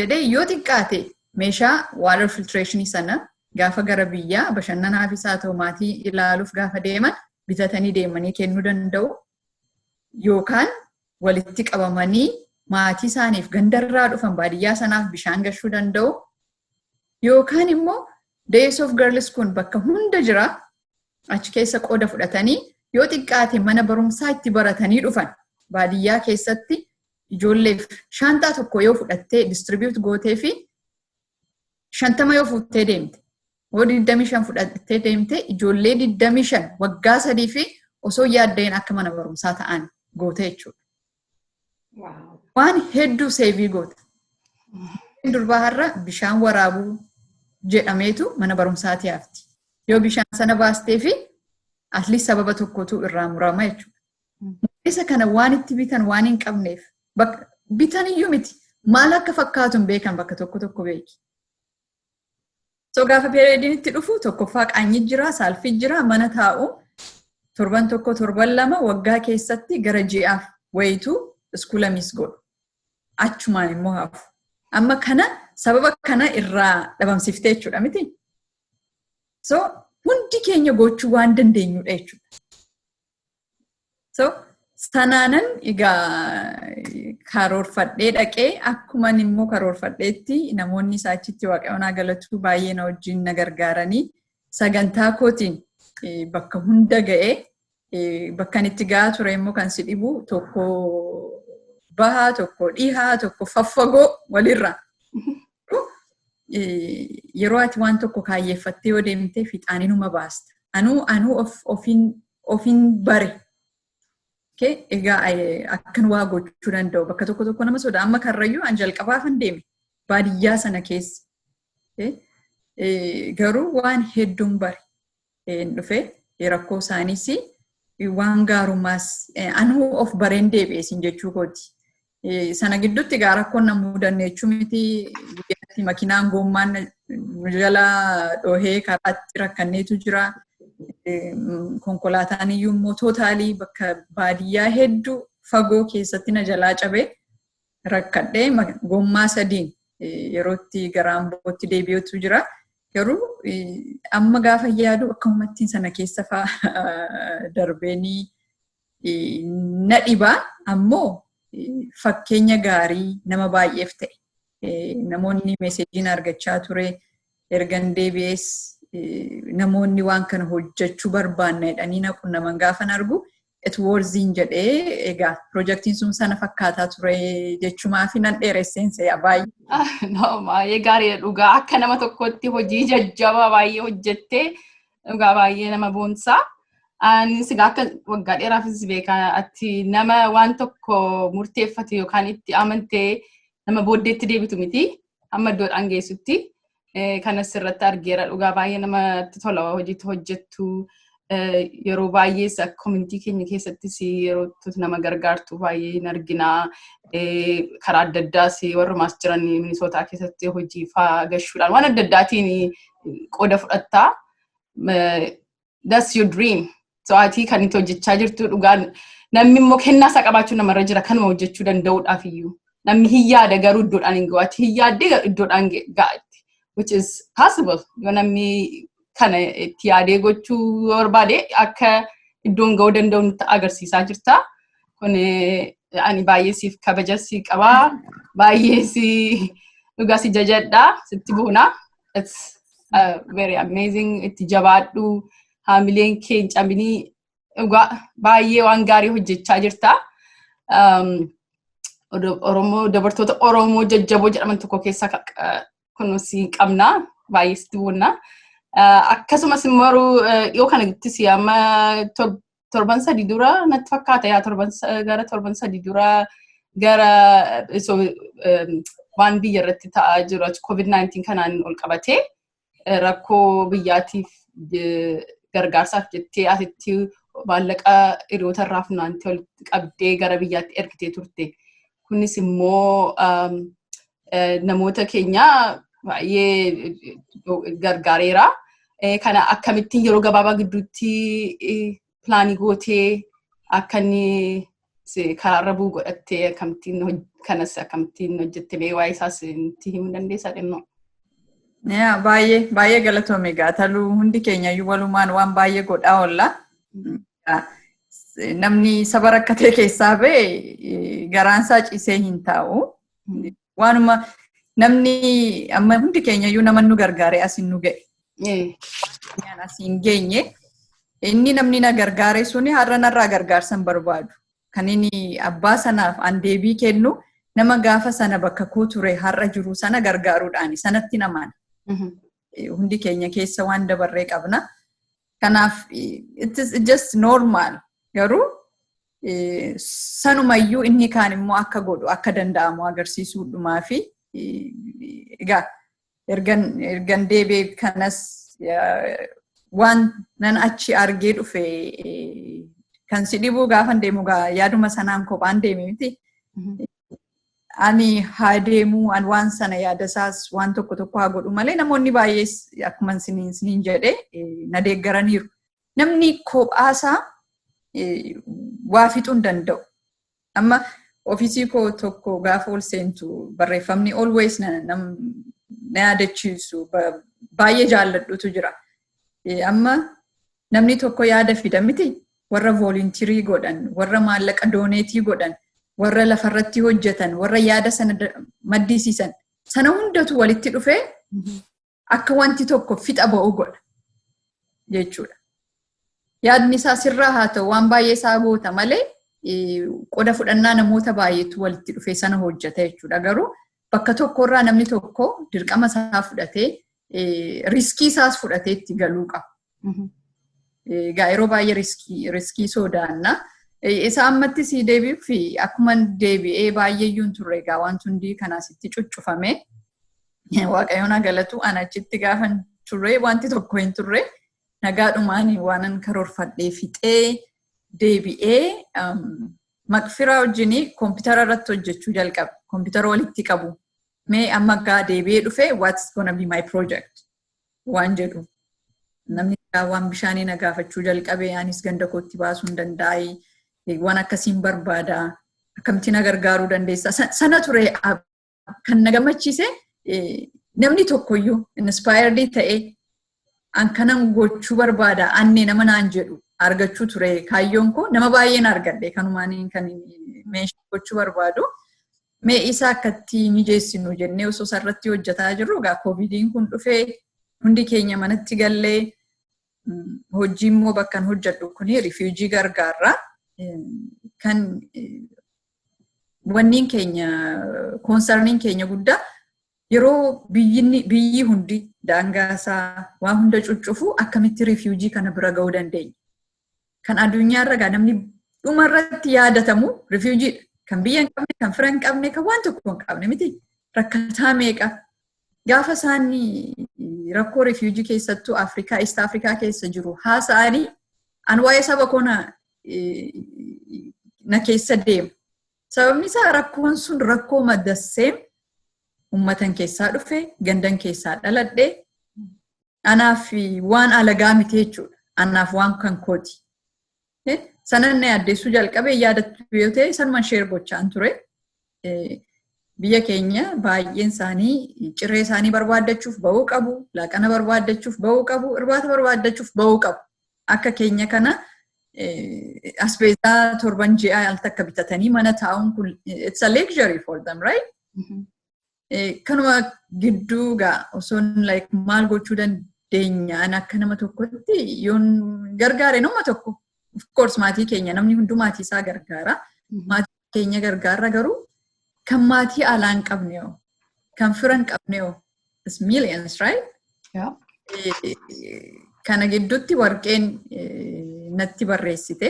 jedhee yoo xiqqaate meeshaa water filtration sana gaafa gara biyyaa bashannanaaf isaa ta'u maatii ilaaluuf gaafa deeman bitatanii deemanii kennuu danda'u yookaan walitti qabamanii maatii isaaniif gandarraa dhufan baadiyyaa sanaaf bishaan gashuu danda'u yookaan immoo Days of Girls kun bakka hunda jira achi keessa qooda fudhatanii yoo xiqqaate mana barumsaa itti baratanii dhufan baadiyyaa keessatti ijoolleef shaantaa tokko yoo fudhattee distribute gootee fi 50 yoo fuuttee deemte oo 25 fudhattee deemte ijoollee 25 waggaa 3 fi osoo yaaddeen akka mana barumsaa ta'an gootee jechuudha. Waan hedduu seevii goota. Durbaa har'a bishaan waraabuu jedhameetu mana barumsaati hafti. Yoo bishaan sana baastee fi at least sababa tokkotu irraa murama jechuudha. Isa kana waan itti bitan waan hin qabneef bitan iyyuu miti maal akka fakkaatu hin beekan bakka tokko beeki. So gaafa periodiin itti dhufu tokkoffaa qaanyi jira, saalfii jira, mana taa'u torban 1 torban 2 waggaa keessatti gara ji'aaf wayitu iskuula miis godhu. Achumaan immoo hafu. Amma kana sababa kana irraa dhabamsiftee jechuudha miti. So hundi keenya gochuu waan dandeenyudha jechuudha. So sanaanan egaa karoorfadhee dhaqee akkuma immoo karoorfadheetti namoonni isaachitti waaqayyoon galatu baay'ee na wajjin na gargaaranii sagantaa kootiin bakka hunda ga'ee bakkan itti ga'aa ture immoo kan si dhibu tokko bahaa tokko dhihaa tokko faffagoo walirraa. Yeroo ati waan tokko kaayyeeffattee yoo deemtee fixaaninuma baasta. Anuu ofiin bare. Egaa akkan waa gochuu danda'u bakka tokko nama soda amma karrayyuu an jalqabaafan deeme baadiyyaa sana keessa. Garuu waan hedduun bare dhufee rakkoo isaaniis waan gaarummaas anuu of bareen deebi'eesin jechuu kooti. Sana gidduutti egaa rakkoon na mudanne jechuu miti guyyaatti makiinaan goommaan jala dhohee karaatti rakkanneetu jira. Konkolaataan iyyuu immoo tootaalii bakka baadiyyaa hedduu fagoo keessatti na jalaa cabee rakkadhee gommaa 3 yerootti gara Ambootti deebi'utu jira. Garuu amma gaafa yaadu akkanumattiin sana keessa fa'aa darbeenii na dhibaa ammoo fakkeenya gaarii nama baay'eef ta'e. Namoonni meeseejiin argachaa ture ergan deebi'ees namoonni waan kana hojjechuu barbaanna jedhanii naquunnaman gaafan argu it worthiin jedhee egaa piroojeektiin sun sana fakkaataa ture jechumaa fi nan dheeresseense baay'ee. Baay'ee gaarii dhugaa akka nama tokkotti hojii jajjabaa baay'ee hojjettee dhugaa baay'ee nama boonsaa. Anis akka waggaa dheeraafis beekaa ati nama waan tokko murteeffate yookaan itti amantee nama booddeetti deebitu miti amma iddoodhaan geessutti kanas irratti argeera dhugaa baay'ee namatti tola hojiitti hojjettu yeroo baay'ees community keenya keessattis yeroo nama gargaartu baay'ee hin arginaa karaa adda addaas warrumaas jiran Minisootaa keessatti hojii fa'aa gashuudhaan waan adda addaatiin qooda fudhattaa that's your dream so ati kan itti hojjechaa jirtu dhugaa namni immoo kennaa isaa qabaachuu namarra jira kanuma hojjechuu danda'uudhaaf iyyuu namni hin yaada garuu iddoodhaan hin ga'u ati hin yaaddee iddoodhaan ga'atti which is possible yoo namni kana itti yaadee gochuu barbaade akka iddoon ga'uu danda'u nutti agarsiisaa jirta kun ani baay'ee siif kabaja si qabaa baay'ee si dhugaa si jajadhaa sitti boona it's very amazing itti jabaadhu haamileen keenya cabinii dhugaa baay'ee waan gaarii hojjechaa jirta Oromo dabartoota Oromo jajjaboo jedhaman tokko keessa kunuunsi qabna baay'ee sitti boonna akkasumas immoo yoo kana gittis amma torban sadii dura natti fakkaata yaa gara torban sadii dura gara waan biyya irratti ta'aa jiru COVID-19 kanaan ol qabatee rakkoo biyyaatiif gargaarsaaf jettee asitti maallaqa hiriyoota irraa funaantee walitti qabdee gara biyyaatti ergitee turte. Kunis immoo namoota keenya baay'ee gargaareera. Kana akkamittiin yeroo gabaabaa gidduutti pilaanii gootee akka inni karaarra bu'u godhattee akkamittiin kanas akkamittiin hojjette mee waa'ee isaas nutti himuu dandeessaa xinnoo? Baay'ee galatoome egaa taluu hundi keenya iyyuu walumaan waan baay'ee godhaa oolla. Namni saba rakkatee keessaa ba'e garaansaa ciisee hin taa'u. Waanuma namni amma hundi keenya iyyuu nama nu gargaaree asin nu ga'e. Asin geenye inni namni na gargaare suni har'a narraa gargaarsan barbaadu. Kan inni abbaa sanaaf an deebii kennu nama gaafa sana bakka koo ture har'a jiru sana gargaaruudhaani sanatti namaan. Hundi keenya keessa waan dabarree qabna. Kanaaf it is just normal. Garuu sanumayyuu inni kaan immoo akka godhu akka danda'amu agarsiisuudhumaa fi egaa ergan deebee kanas waan nan achi argee dhufe kan si dhibuu gaafan deemu yaaduma sanaan kophaan deeme miti. Ani haa deemuu an waan sana yaadasaas waan tokko tokko haa godhu malee namoonni baay'ees akkuma siniin jedhee na deeggaraniiru. Namni kophaasaa waa fixuu hin danda'u. Amma ofiisii koo tokko gaafa ol seentu barreeffamni always na yaadachiisu baay'ee jaalladhutu jira. Amma namni tokko yaada fida miti warra vooluntirii godhan, warra maallaqa dooneetii godhan, warra lafarratti hojjetan, warra yaada sana maddisiisan. Sana hundatu walitti dhufee akka wanti tokko fixa ba'u godha jechuudha. Yaadni isaa sirraa haa ta'u waan baay'ee isaa goota malee qoda fudhannaa namoota baay'eetu walitti dhufee sana hojjeta jechuudha. Garuu bakka tokkorraa namni tokko dirqama isaa fudhatee riskii isaas fudhatee itti galuu qaba. Egaa yeroo baay'ee riskii sodaanna. Isa ammatti si deebi'uu fi akkuma deebi'ee baay'eeyyuu hin turre egaa wanti hundi kanaas itti cuccufame. Waaqayyoon galatu ana achitti gaafan turre wanti tokko hin turre. Nagaadhumaan waanan karoorfadhee fixee deebi'ee maqfiraa wajjin koompitara irratti hojjechuu jalqabe. Koompitara walitti qabu. Mee amma gaa deebi'ee dhufe what's gonna be my project waan jedhu. Namni waan bishaanii na gaafachuu jalqabe anis ganda kootti baasuu hin danda'u. Waan akkasiin barbaada. Akkamitti na gargaaruu dandeessa. Sana ture kan na gammachiise namni tokkoyyuu inspired ta'ee an kanan gochuu barbaada Aanne nama naan jedhu argachuu ture kaayyoon koo nama baay'een argadhe kanumaan kan meeshaa gochuu barbaadu. Mee isa akkatti mijeessinu jennee osoo sarratti hojjetaa jirru egaa koovidiin kun dhufee hundi keenya manatti gallee hojii immoo bakkaan hojjedhu kuni rifiijii gargaarra. Kan wanniin keenya koonsarniin keenya guddaa yeroo biyyi hundi daangaasaa waan hunda cuccufu akkamitti rifiijii kana bira ga'uu dandeenya. Kan addunyaarra gaa namni dhumarratti yaadatamu rifiijii kan biyya hin qabne kan fira hin qabne kan waan tokko hin qabne miti rakkataa meeqa gaafa isaanii rakkoo rifiijii keessattuu Afrikaa East Afrikaa keessa jiru haasa'anii an waa'ee saba koona na keessa deema. Sababni isaa rakkoon sun rakkoo maddassee ummatan keessaa dhufe gandan keessaa dhaladhe anaaf waan alagaa miti jechuudha. Anaaf waan kan kooti. Sananne addeessuu jalqabee yaadattu yoo ta'e sanumaan sheer gochaan ture. Biyya keenya baay'een isaanii ciree isaanii barbaaddachuuf bahuu qabu, laaqana barbaaddachuuf bahuu qabu, irbaata barbaaddachuuf bahuu qabu. Akka keenya kana asbeetaa torban ji'aa al takka bitatanii mana taa'uun kun it's a luxury for them, right? Kanuma gidduu gaa osoon like maal gochuu dandeenyaan akka nama tokkotti yoon gargaare nama tokko. Of course maatii keenya namni hunduu maatii isaa gargaara. Maatii keenya gargaara garuu kan maatii alaa hin qabne yoo kan fira hin qabne yoo it's millions, right? Yeah. Kana gidduutti warqeen natti barreessite.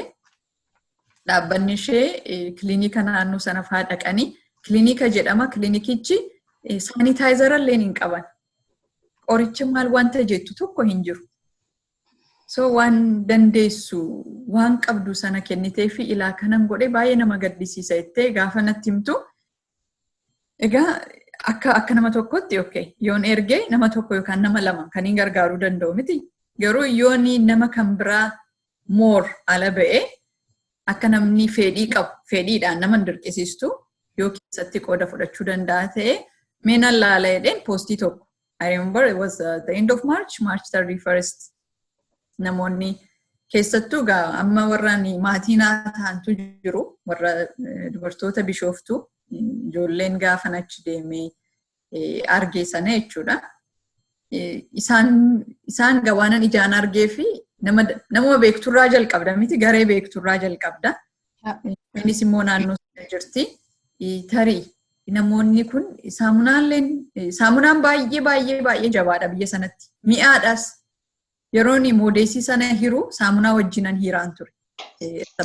Dhaabbanni ishee kiliinika naannoo sana fa'aa dhaqanii kiliinika jedhama. Kiliinikichi saanitaayizara illee hin qaban. Qoricha maal wanta jettu tokko hin jiru. So waan dandeessu waan qabdu sana kennitee fi ilaa kanan godhe baay'ee nama gaddisiisa jettee gaafa natti himtu. Egaa akka nama tokkotti okay yoon ergee nama tokko yookaan nama lama kan hin gargaaruu danda'u miti. Garuu yoon nama kan biraa moor ala ba'ee akka namni fedhii qabu fedhiidhaan nama dirqisiistu yoo keessatti qooda fudhachuu danda'a ta'e meenan laala jedheen poostii tokko. I remember it was the end of March 31st. Namoonni keessattuu amma warra maatii ta'antu jiru warra dubartoota bishooftuu ijoolleen gaafan achi deemee argee sana jechuudha. Isaan gawaanan ijaan argee fi nama beekturraa jalqabda miti garee beekturraa jalqabda. Innis immoo naannoo sana jirti. Tarii namoonni kun saamunaan baay'ee jabaadha biyya sanatti. Mi'aadhaas. Yeroon moodeesii sana hiru saamunaa wajjinan hiraan ture.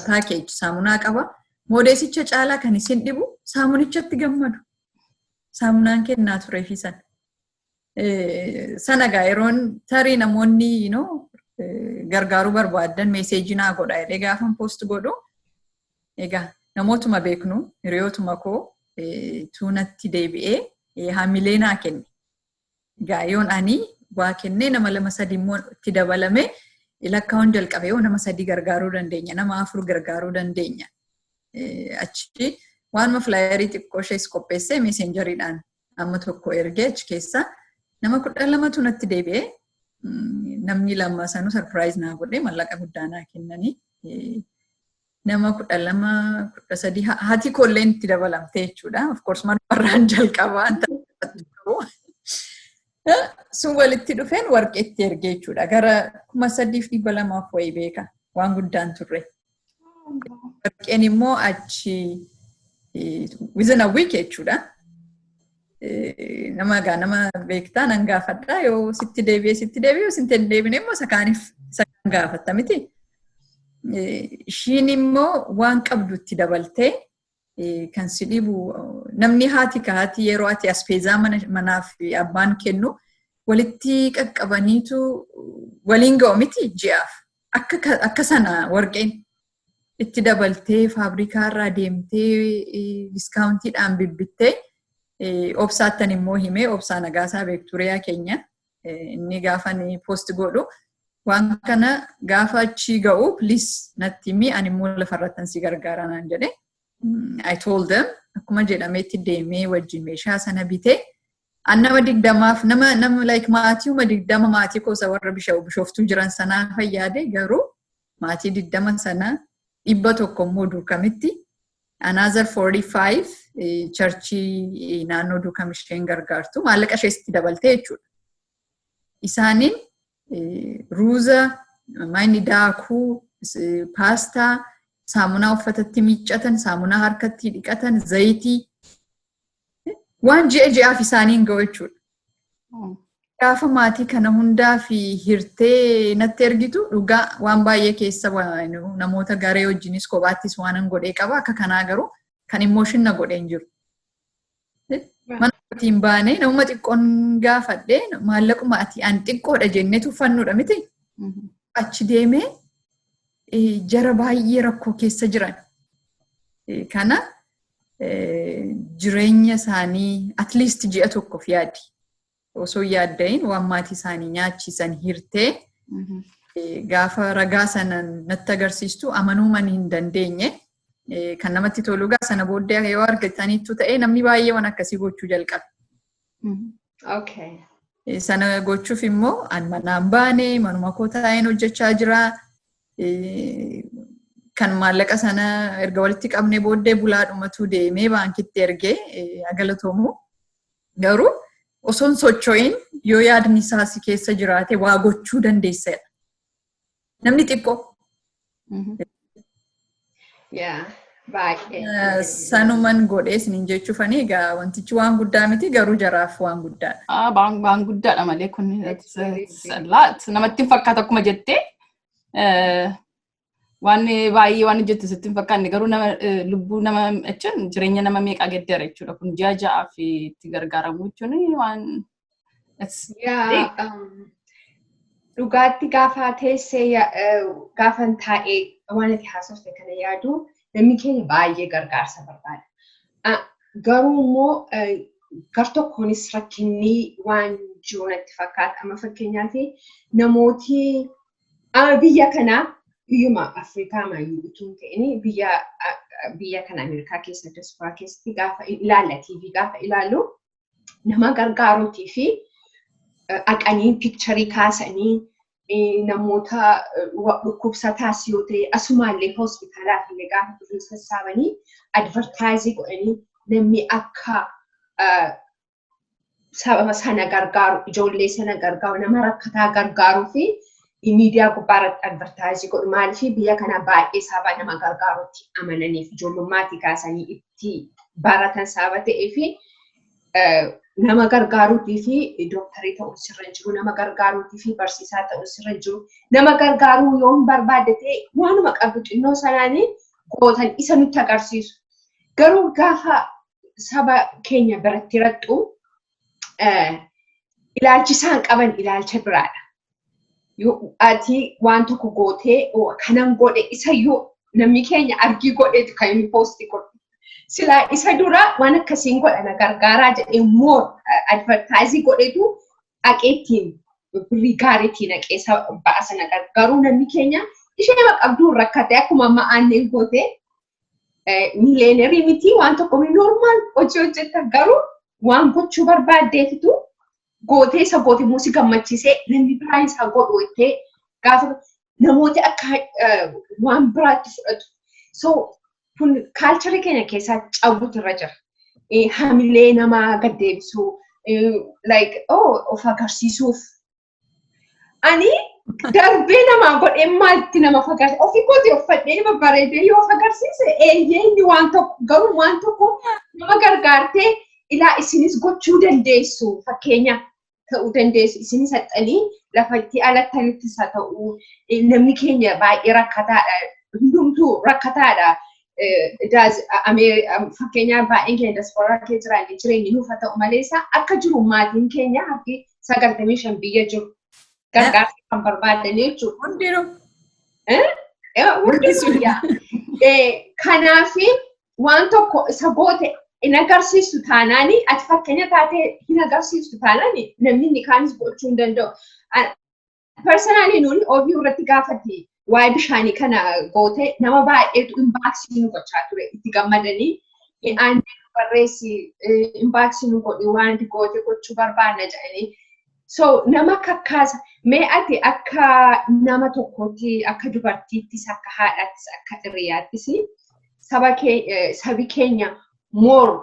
Package saamunaa qaba. Moodeesicha caalaa kan isin dhibu saamunichatti gammadu. Saamunaan kennaa ture fi sana. Sana gaa yeroon tarii namoonni gargaaruu barbaadan meeseejii naa godha jedhee gaafan poost godhu. Egaa namootuma beeknu hiriyootuma koo tuunatti deebi'ee haamilee naa kenne. Egaa yoon ani waa kennee nama 2-3 immoo itti dabalame lakkaa'uun jalqabe yoo nama 3 gargaaruu dandeenya, nama 4 gargaaruu dandeenya. Achi waanuma flaayerii xiqqoo ishees qopheessee meeseenjariidhaan amma tokko ergee achi keessa nama 12tu natti deebi'ee namni lama sanuu sarpiraayiz naa godhee mallaqa guddaa naa kennanii nama 12-13 haati koolleen itti dabalamte jechuudha. Of course manumarraan jalqabaa sun walitti dhufeen warqeetti ergee jechuudha. Gara 3,200 wayii beeka. Waan guddaan turre. Warqeen immoo achi within a week jechuudha. Nama beektaa nan gaafadha yoo sitti deebi'ee yoo sitti hin deebine immoo sakaaniif sakaan gaafatta miti. Ishiin immoo waan qabdutti dabaltee kan si dhibu namni haati yeroo ati aspeezaa manaaf abbaan kennu walitti qaqqabaniitu waliin ga'u miti ji'aaf. Akka sana warqeen itti dabaltee faabrikaarraa deemtee diskaawuntiidhaan bibbittee obsaattan immoo himee obsaa nagaasaa beekturiyaa keenya inni gaafan poost godhu waan kana gaafa achi ga'u please natti himi ani immoo lafarrattan si gargaara naan jedhe. I told them akkuma jedhameetti deemee wajjin meeshaa sana bitee annama 20f nama like maatiiuma 20 maatii koosa warra bishooftuu jiran sanaa fayyaade garuu maatii 20 sana 100 immoo duukamitti another 45 charchii naannoo duukam isheen gargaartu maallaqa isheetti dabaltee jechuudha. Isaaniin ruuza, mayni daakuu, paastaa, saamunaa uffatatti miiccatan, saamunaa harkatti dhiqatan, zayitii waan ji'aaf isaaniin ga'u jechuudha. Gaafa maatii kana hundaa fi hirtee natti ergitu dhugaa waan baay'ee keessa namoota garee wajjinis kophaattis waan godhee qaba. Akka kanaa garuu kan emotion na godhee hin jiru. Mana ittiin baanee namuma xiqqoon gaafadhee maallaquma ati an xiqqoodha jennee tuffannuudha miti. Achi deemee jara baay'ee rakkoo keessa jiran. Kana jireenya isaanii at least ji'a tokkoof yaadi. Osoo yaaddayin waan maatii isaanii nyaachisan hirtee gaafa ragaa sana natti agarsiistu amanuuman hin dandeenye kan namatti tolu gaa sana booddee yoo argataniittu ta'ee namni baay'ee waan akkasii gochuu jalqabe. Okay. Sana gochuuf immoo an manaan baane manuma koo taa'een hojjechaa jira. Kan maallaqa sana erga walitti qabne booddee bulaadhumatu deemee baankitti ergee agalatoomu garuu osoon socho'in yoo yaadni isaasi keessa jiraate waa gochuu dandeessedha. Namni xiqqoo. Baay'ee. Sanuman godhee sinin jechuufanii egaa wantichi waan guddaa miti garuu jaraaf waan guddaadha. Waan guddaadha malee kun namatti hin fakkaatu akkuma jettee waan baay'ee waan hojjettu sitti hin fakkaanne garuu lubbuu nama jechuun jireenya nama meeqaa geddeera jechuudha. Kun ji'a ja'aa fi itti gargaaramu jechuun waan dhugaatti gaafa teessee gaafan taa'ee waan itti haasofte kana yaadu namni keenya baay'ee gargaarsa barbaada. Garuu immoo gar tokkoonis rakkinni waan jiru natti fakkaata. Amma fakkeenyaaf namooti biyya kanaa biyyuma Afrikaa maayyuu utuun ta'ini biyya kana Ameerikaa keessatti Asfaa keessatti gaafa ilaalla TV gaafa ilaallu nama gargaaruutii fi aqanii piikcharii kaasanii namoota dhukkubsataas yoo ta'e asumaallee hospitaalaaf illee gaafa dhufuu sassaabanii advertaayizii godhanii namni akka sababa sana gargaaru ijoollee sana gargaaru nama rakkataa gargaaruu fi miidiyaa gubbaarratti advertaayizii godhu maaliif biyya kana baay'ee sababa nama gargaaruutti amananiif ijoollummaatti kaasanii itti baratan sababa ta'ee fi nama gargaaruutii fi dooktarii ta'uu sirra jiru nama gargaaruutii fi barsiisaa ta'uu sirra jiru nama gargaaruu yoo hin barbaadde ta'e waanuma qabdu xinnoo sanaanii gootan isa nutti agarsiisu. Garuu gaafa saba keenya biratti radhu ilaalchisaan qaban ilaalcha biraadha. Ati waan tokko gootee kanan godhe isa yoo namni keenya argii godheetu kan inni poosti godhu. Silaa isa dura waan akkasiin godhana gargaaraa jedhee immoo advertaayizii godheetu dhaqeettiin birrii gaariitiin dhaqee ba'a sana gargaaruu namni keenya ishee qabduu rakkate akkuma amma Aanne gootee miileenerii miti waan tokko normaal hojii hojjetta garuu waan gochuu barbaaddeetitu gootee isa goote muusi gammachiisee namni biraa isaa godhu ittee gaafa namooti akka waan biraatti fudhatu. So kun kaalcharii keenya keessaa cabbuutu irra jira. Hamilee namaa gaddeebisuu of agarsiisuuf. Ani darbee namaa godhee maalti nama fagarsiisa. Ofii kooti uffadhee nama bareedee yoo of agarsiise inni waan tokko garuu waan tokko nama gargaartee ilaa isinis gochuu dandeessu fakkeenya ta'uu dandeessu isinis haxxanii lafatti alattanitti isa ta'uu namni keenya baay'ee rakkataadha hundumtuu rakkataadha fakkeenya baay'een keenya diasporaa kee jiraanne jireenyi nuuf haa ta'u malee isaa akka jiru maatiin keenya harki 95 biyya jiru gargaarsa kan barbaadan jechuudha. Kanaaf waan tokko isa goote in agarsiistu taanaani ati fakkeenya taatee hin agarsiistu taanaani namni inni kaanis gochuu hin danda'u. Personally nuun ofii irratti gaafate waa'ee bishaanii kana goote nama baay'eetu inbaaksii nu gochaa ture itti gammadanii Aanne barreessi inbaaksii nu godhi waan itti goote gochuu barbaanna jedhanii. So nama kakkaasa mee ati akka nama tokkootti akka dubartiittis akka haadhaattis akka hiriyaattis sabi keenya more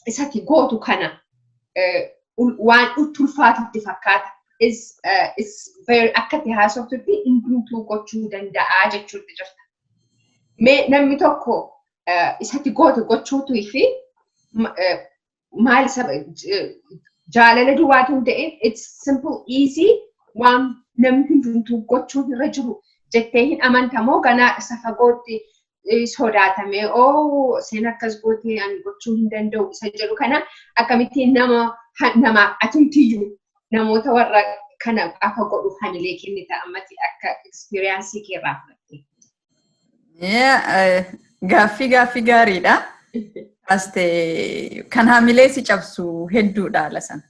isatti gootu kana waan ulfaatutti fakkaata. Is very akkati haasoftutti hundumtuu gochuu danda'a jechuutti jirta. Mee namni tokko isatti gootu gochuutuu fi maal jaalala duwwaatu hin ta'in it's simple easy waan namni hundumtuu gochuu irra jiru jettee hin amantamoo ganaa isa fagootti sodaatamee seen akkas gootee ani gochuu hin danda'u isa jedhu kana akkamittiin namaaf atumtiyyuu namoota warra kana akka godhu hamilee kennita ammatti akka experience keerraa fudhatte. Gaaffii gaariidha. Aste kan hamilee si cabsu hedduudha lasan.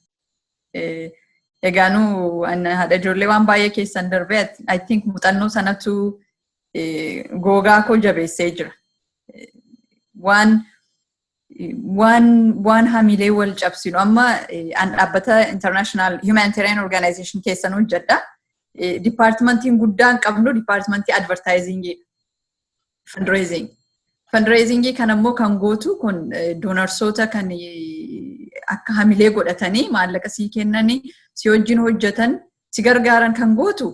Egaanuu haadha ijoollee waan baay'ee keessan darbee I think muuxannoo sanatu gogaa koo jabeessee jira. Waan hamilee wal cabsinu amma an dhaabbata international humanitarian organization keessan hojjedha. Departmentiin guddaan qabnu departmentii advertisingii fundraisingii kan ammoo kan gootu kun doonarsoota kan akka hamilee godhatanii maallaqa sii kennanii si wajjin hojjetan si gargaaran kan gootu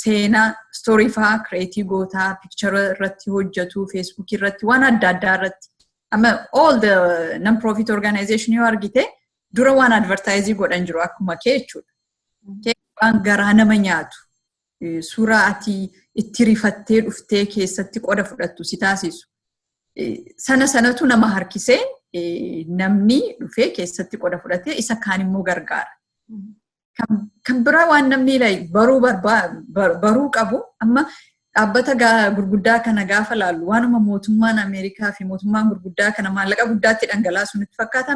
seenaa story faa creative gootaa picture irratti hojjetu Facebook irratti waan adda addaa irratti amma all the non-profit organization yoo argite dura waan advertising godhan jiru akkuma kee jechuudha. Waan garaa nama nyaatu suuraa ati itti rifattee dhuftee keessatti qoda fudhattu si taasisu. Sanatu nama harkisee namni dhufee keessatti qoda fudhatee isa kaan immoo gargaara. Kan biraa waan namni baruu qabu amma dhaabbata gurguddaa kana gaafa laallu waanuma mootummaan Ameerikaa fi mootummaan gurguddaa kana maallaqa guddaatti dhangalaasuun itti fakkaata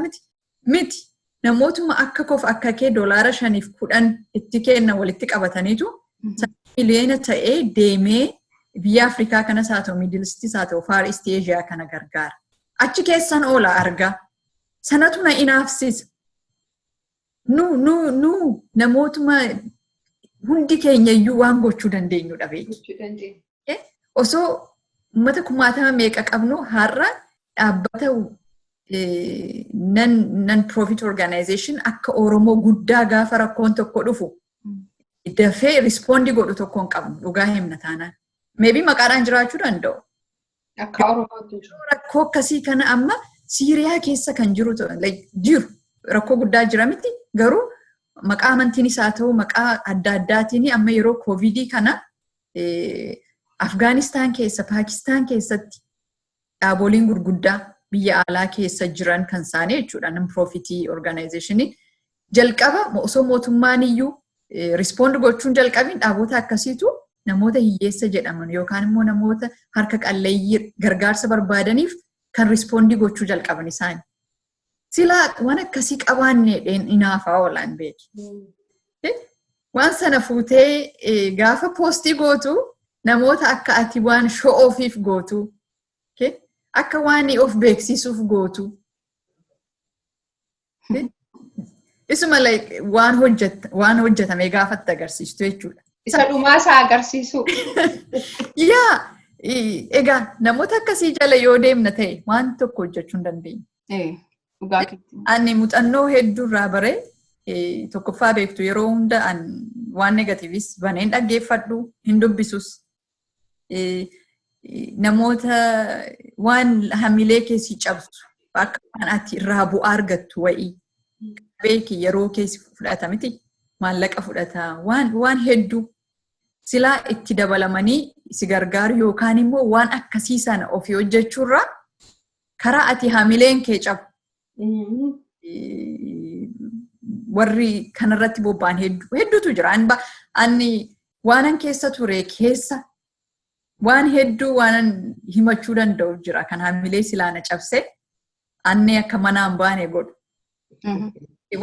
miti. Namootuma akka kof akka kee $5-10 itti kenna walitti qabataniitu miliyoona ta'ee deemee biyya Afrikaa kanas haa ta'u Middle East haa ta'u Far East Asia kana gargaara. Achi keessan oola argaa. Sanatu na inaafsisa. Namootuma hundi keenya iyyuu waan gochuu dandeenyu dhabeetti. Osoo uummata 10,000 meeqa qabnu har'a dhaabbata non-profit organization akka Oromoo guddaa gaafa rakkoon tokko dhufu dafee rispondi godhu tokkoon qabnu dhugaa himna taanaan. Maybe maqaadhaan jiraachuu danda'u. Akka Oromootti jiru. Rakkoo akkasii kana amma Siiriyaa keessa kan jiru rakkoo guddaa jira miti garuu maqaa amantiinis haa ta'u maqaa adda addaatiin amma yeroo koovidii kana Afgaanistaan keessa Paakistaan keessatti dhaaboliin gurguddaa biyya alaa keessa jiran kan isaanii jechuudha non-profit organizationiin jalqaba osoo mootummaan iyyuu respond gochuun jalqabiin dhaabota akkasiitu namoota hiyyeessa jedhaman yookaan immoo namoota harka qalleeyyii gargaarsa barbaadaniif kan respondii gochuu jalqaban isaanii. Silaa waan akkasii qabaanneedhaan inaafaa oolaan beeki. Waan sana fuutee gaafa poostii gootu namoota akka ati waan show offiif gootu akka waan of beeksisuuf gootu. Isuma waan hojjetame gaafatti agarsiistu jechuudha. Isa dhumaa isaa agarsiisu. Egaa namoota akkasii jala yoo deemna ta'e waan tokko hojjechuu hin dandeenye. Ani muuxannoo hedduurraa baree tokkoffaa beektu yeroo hunda waan negatiivis baneen dhaggeeffadhu hin dubbisus. Namoota waan hamilee keessi cabsu akka waan ati irraa bu'aa argattu wa'ii beeki yeroo keessi fudhata miti maallaqa fudhata waan hedduu silaa itti dabalamanii si gargaaru yookaan immoo waan akkasii sana ofii hojjechuurraa karaa ati hamileen kee cabu. Warri kanarratti bobba'an hedduutu jira. Ani waanan keessa ture keessa waan hedduu waanan himachuu danda'u jira. Kan hamilee silaana cabse annee akka manaan baane godhu.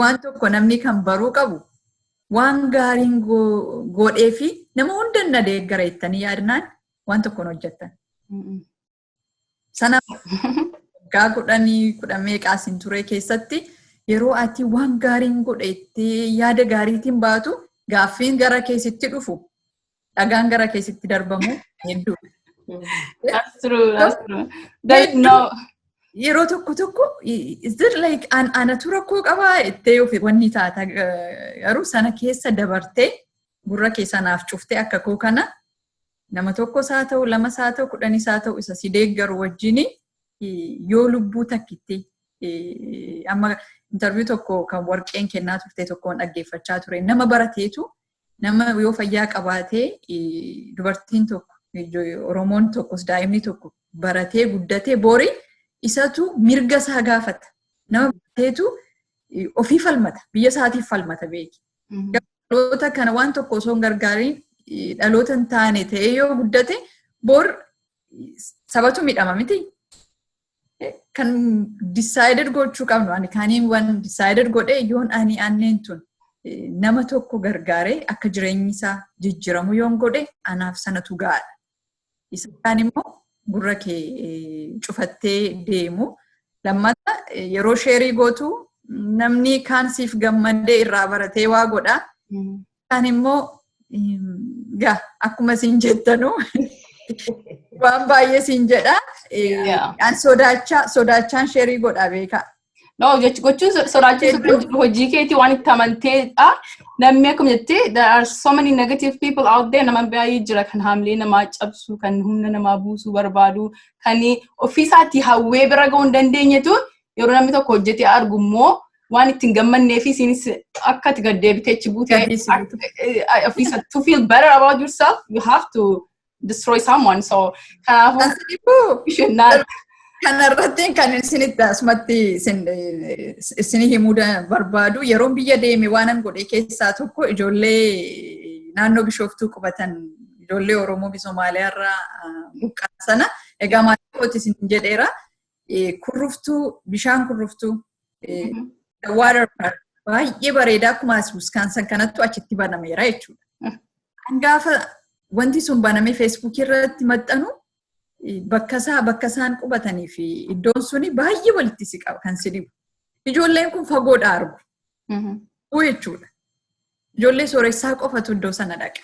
Waan tokko namni kan baruu qabu waan gaariin godhee fi nama hunda na deeggara jettanii yaadnaan waan tokkoon hojjettan. Sana waggaa 10 meeqaasin ture keessatti yeroo ati waan gaariin godhettee yaada gaariitiin baatu gaaffiin gara keessitti dhufu dhagaan gara keessitti darbamu hedduu. That's true. That's true. There's no. Yeroo tokko is there like anatu rakkoo qabaa ittee ofi wanni taata garuu sana keessa dabartee gurra keessa naaf cuftee akka koo kana nama tokko saa ta'u lama saa ta'u 10 saa ta'u isa si deeggaru wajjini yoo lubbuu takkitti amma interview tokko kan warqeen kennaa turte tokkoon dhaggeeffachaa ture nama barateetu nama yoo fayyaa qabaatee dubartiin tokko Oromoon tokkos daa'imni tokko baratee guddatee borii isatu mirga isaa gaafata. Nama barateetu ofii falmata. Biyya isaatiif falmata beeki. Dhaloota kana waan tokko osoo hin gargaariin dhaloota hin taane ta'ee yoo guddate bor sabatu miidhama miti. Kan decided gochuu qabnu ani kaaniin waan decided godhee yoon ani Aanneen tun nama tokko gargaaree akka jireenyi isaa jijjiramu yoon godhe anaaf sanatu gaadha. Isa kaan immoo gurra kee cufattee deemu. Lammata yeroo sheerii gootu namni kaan siif gammadee irraa baratee waa godha. Kaan immoo akkuma siin jettanu waan baay'ee siin jedha. An sodaachaan sheerii godha beeka. No, gochuun sodaachuun hojii keetii waan itti amanteedha. Namni akkuma jettee there are so many negative people out there. Nama baay'ee jira kan haamlee namaa cabsu, kan humna namaa buusuu barbaadu, kan ofiisaatti hawwee bira ga'uu hin dandeenyetu yeroo namni tokko hojjetee argu immoo waan ittiin gammannee fi isinis akka itti gaddeebitee achi buutee ofiisa to feel better about yourself you have to destroy someone. So kanaafuu kanarratti kan isinitti asumatti isin himuu barbaadu yeroon biyya deeme waanan godhe keessaa tokko ijoollee naannoo Bishooftuu qubatan ijoollee Oromoo Somaaliyaarraa buqqaan sana egaa maatii isin jedheera kurruftuu bishaan kurruftuu water park baay'ee bareedaa akkuma Wisconsin kanattu achitti banameera jechuudha. Gaafa wanti sun baname Facebook irratti maxxanu bakka isaan qubatanii fi iddoon suni baay'ee walitti si qaba kan si dhibu. Ijoolleen kun fagoodhaa argu. Jechuudha. Ijoollee sooressaa qofatu iddoo sana dhaqa.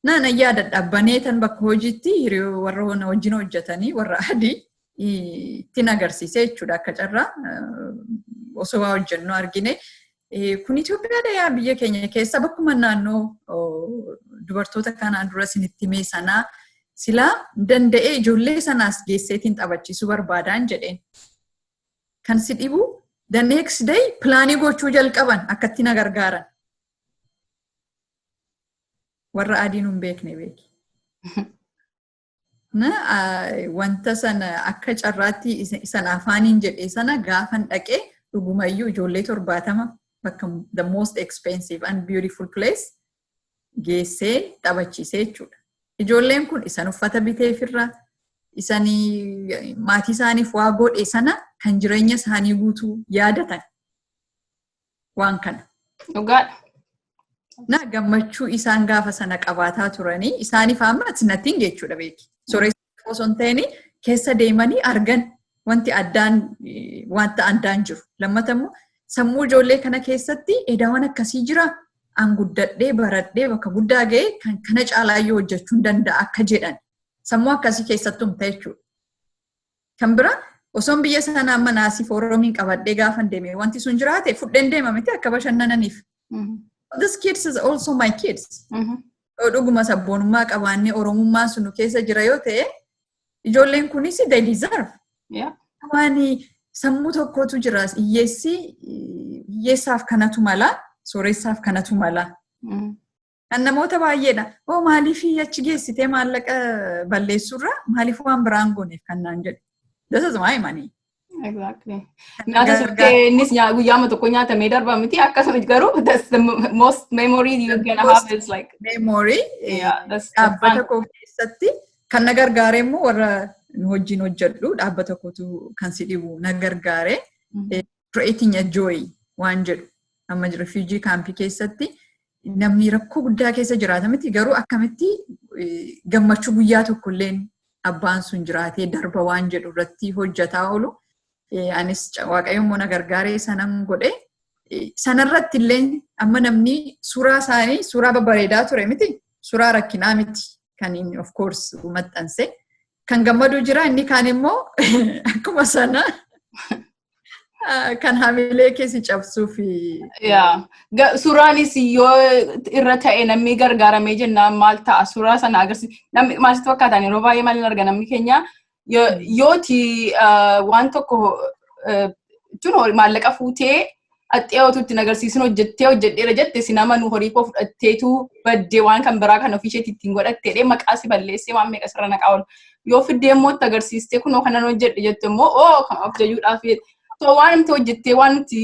Naan yaadadha baneetan bakka hojiitti hiriyoo warra wajjin hojjetanii warra adii ittiin agarsiise jechuudha akka carraa osoo waa hojjennu argine. Kun Itoophiyaadha biyya keenya keessa bakkuma naannoo dubartoota kanaan dura isinitti himee sanaa silaa danda'ee ijoollee sanaas geesseetiin taphachiisuu barbaadaan jedheen. Kan si dhibu the next day pilaanii gochuu jalqaban akkatti na gargaaran. Warra adiin hin beekne beeki. Wanta sana akka carraatti sana afaaniin jedhee sana gaafan dhaqee dhugumayyuu ijoollee 70 bakka the most expensive and beautiful place geessee taphachiisee jechuudha. Ijoolleen kun isan uffata biteefirra isanii maatii isaaniif waa godhe sana kan jireenya isaanii guutuu yaadatan waan kana. Dhugaadha. Na gammachuu isaan gaafa sana qabaataa turanii isaaniif amma nothing jechuudha beeki. Sooressaa osoo hin ta'in keessa deemanii argan wanta addaan jiru. Lammata immoo sammuu ijoollee kana keessatti edaawwan akkasii jira. An guddadhee baradhee bakka guddaa ga'ee kana caalaayyuu hojjechuu danda'a akka jedhan sammuu akkasii keessattuu ta'e jechuudha. Kan bira osoon biyya sanaa amma naasiif Oromootiin qabadhee gaafan deeme wanti sun jiraate fudheen deema miti akka bashannananiif. This kids is also my kids. Dhuguma sabboonummaa qabaannee Oromummaan sun keessa jira yoo ta'e ijoolleen kunis they deserve. Waan sammuu tokkotu jira hiyyeessaaf kanatu mala. Sooressaaf kanatu mala. Kan namoota baay'eedha. Maaliif achi geessitee maallaqa balleessurra maaliif waan biraan gooneef kan naan jedhe. This is my money. Exactly. Nyaata suftee innis guyyaama tokko nyaatamee darba miti akkasuma garuu that's the most memory you can have is like memory. Dhaabbata koo keessatti kan na gargaare immoo warra wajjin hojjedhu dhaabbata kootu kan si dhibu na gargaare creating a joy waan jedhu. Amma refugee campii keessatti namni rakkoo guddaa keessa jiraata miti garuu akkamitti gammachuu guyyaa tokkolleen abbaan sun jiraatee darba waan jedhu irratti hojjetaa oolu. Anis waaqayyoon moona gargaaree sanan godhe sanarratti illee amma namni suuraa isaanii suuraa babbareedaa ture miti suuraa rakkinaa miti kan inni of course maxxanse kan gammadu jira inni kaan immoo akkuma sana kan hamilee keessi cabsuu fi suuraanis yoo irra ta'e namni gargaaramee jennaan maal ta'a suuraa sana agarsiisa namni maalitti fakkaatan yeroo baay'ee maal arga namni keenya yooti waan tokko jechuun maallaqa fuutee axxeewwatuutti agarsiisin hojjedheera jette si nama nu horii koo fudhatteetu baddee waan kan biraa kan ofiisheetti ittiin godhatteedhee maqaa si balleessee waan meeqa sirra naqaa oolu yoo fiddee immoo itti agarsiistee kunoo kanan hojjedhe jette immoo kan of jajuudhaaf so waan namti hojjettee waan nuti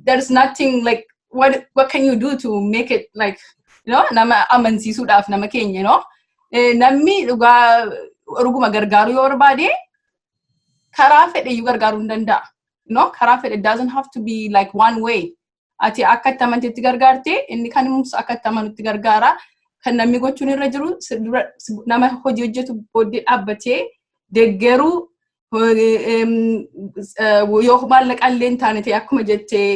there's nothing like what can you do to make it like nama amansiisuudhaaf nama keenya namni dhugaa ruguma gargaaru yoo barbaade karaa fedhe iyyuu gargaaruu hin danda'a karaa fedhe it doesn't have to be like one way ati akka itti amanteetti gargaarte inni kan immoo akka itti amanutti gargaara kan namni gochuun irra jiru nama hojii hojjetu booddee dhaabbatee deeggaruu yoo maallaqa illee hin taane ta'e akkuma jettee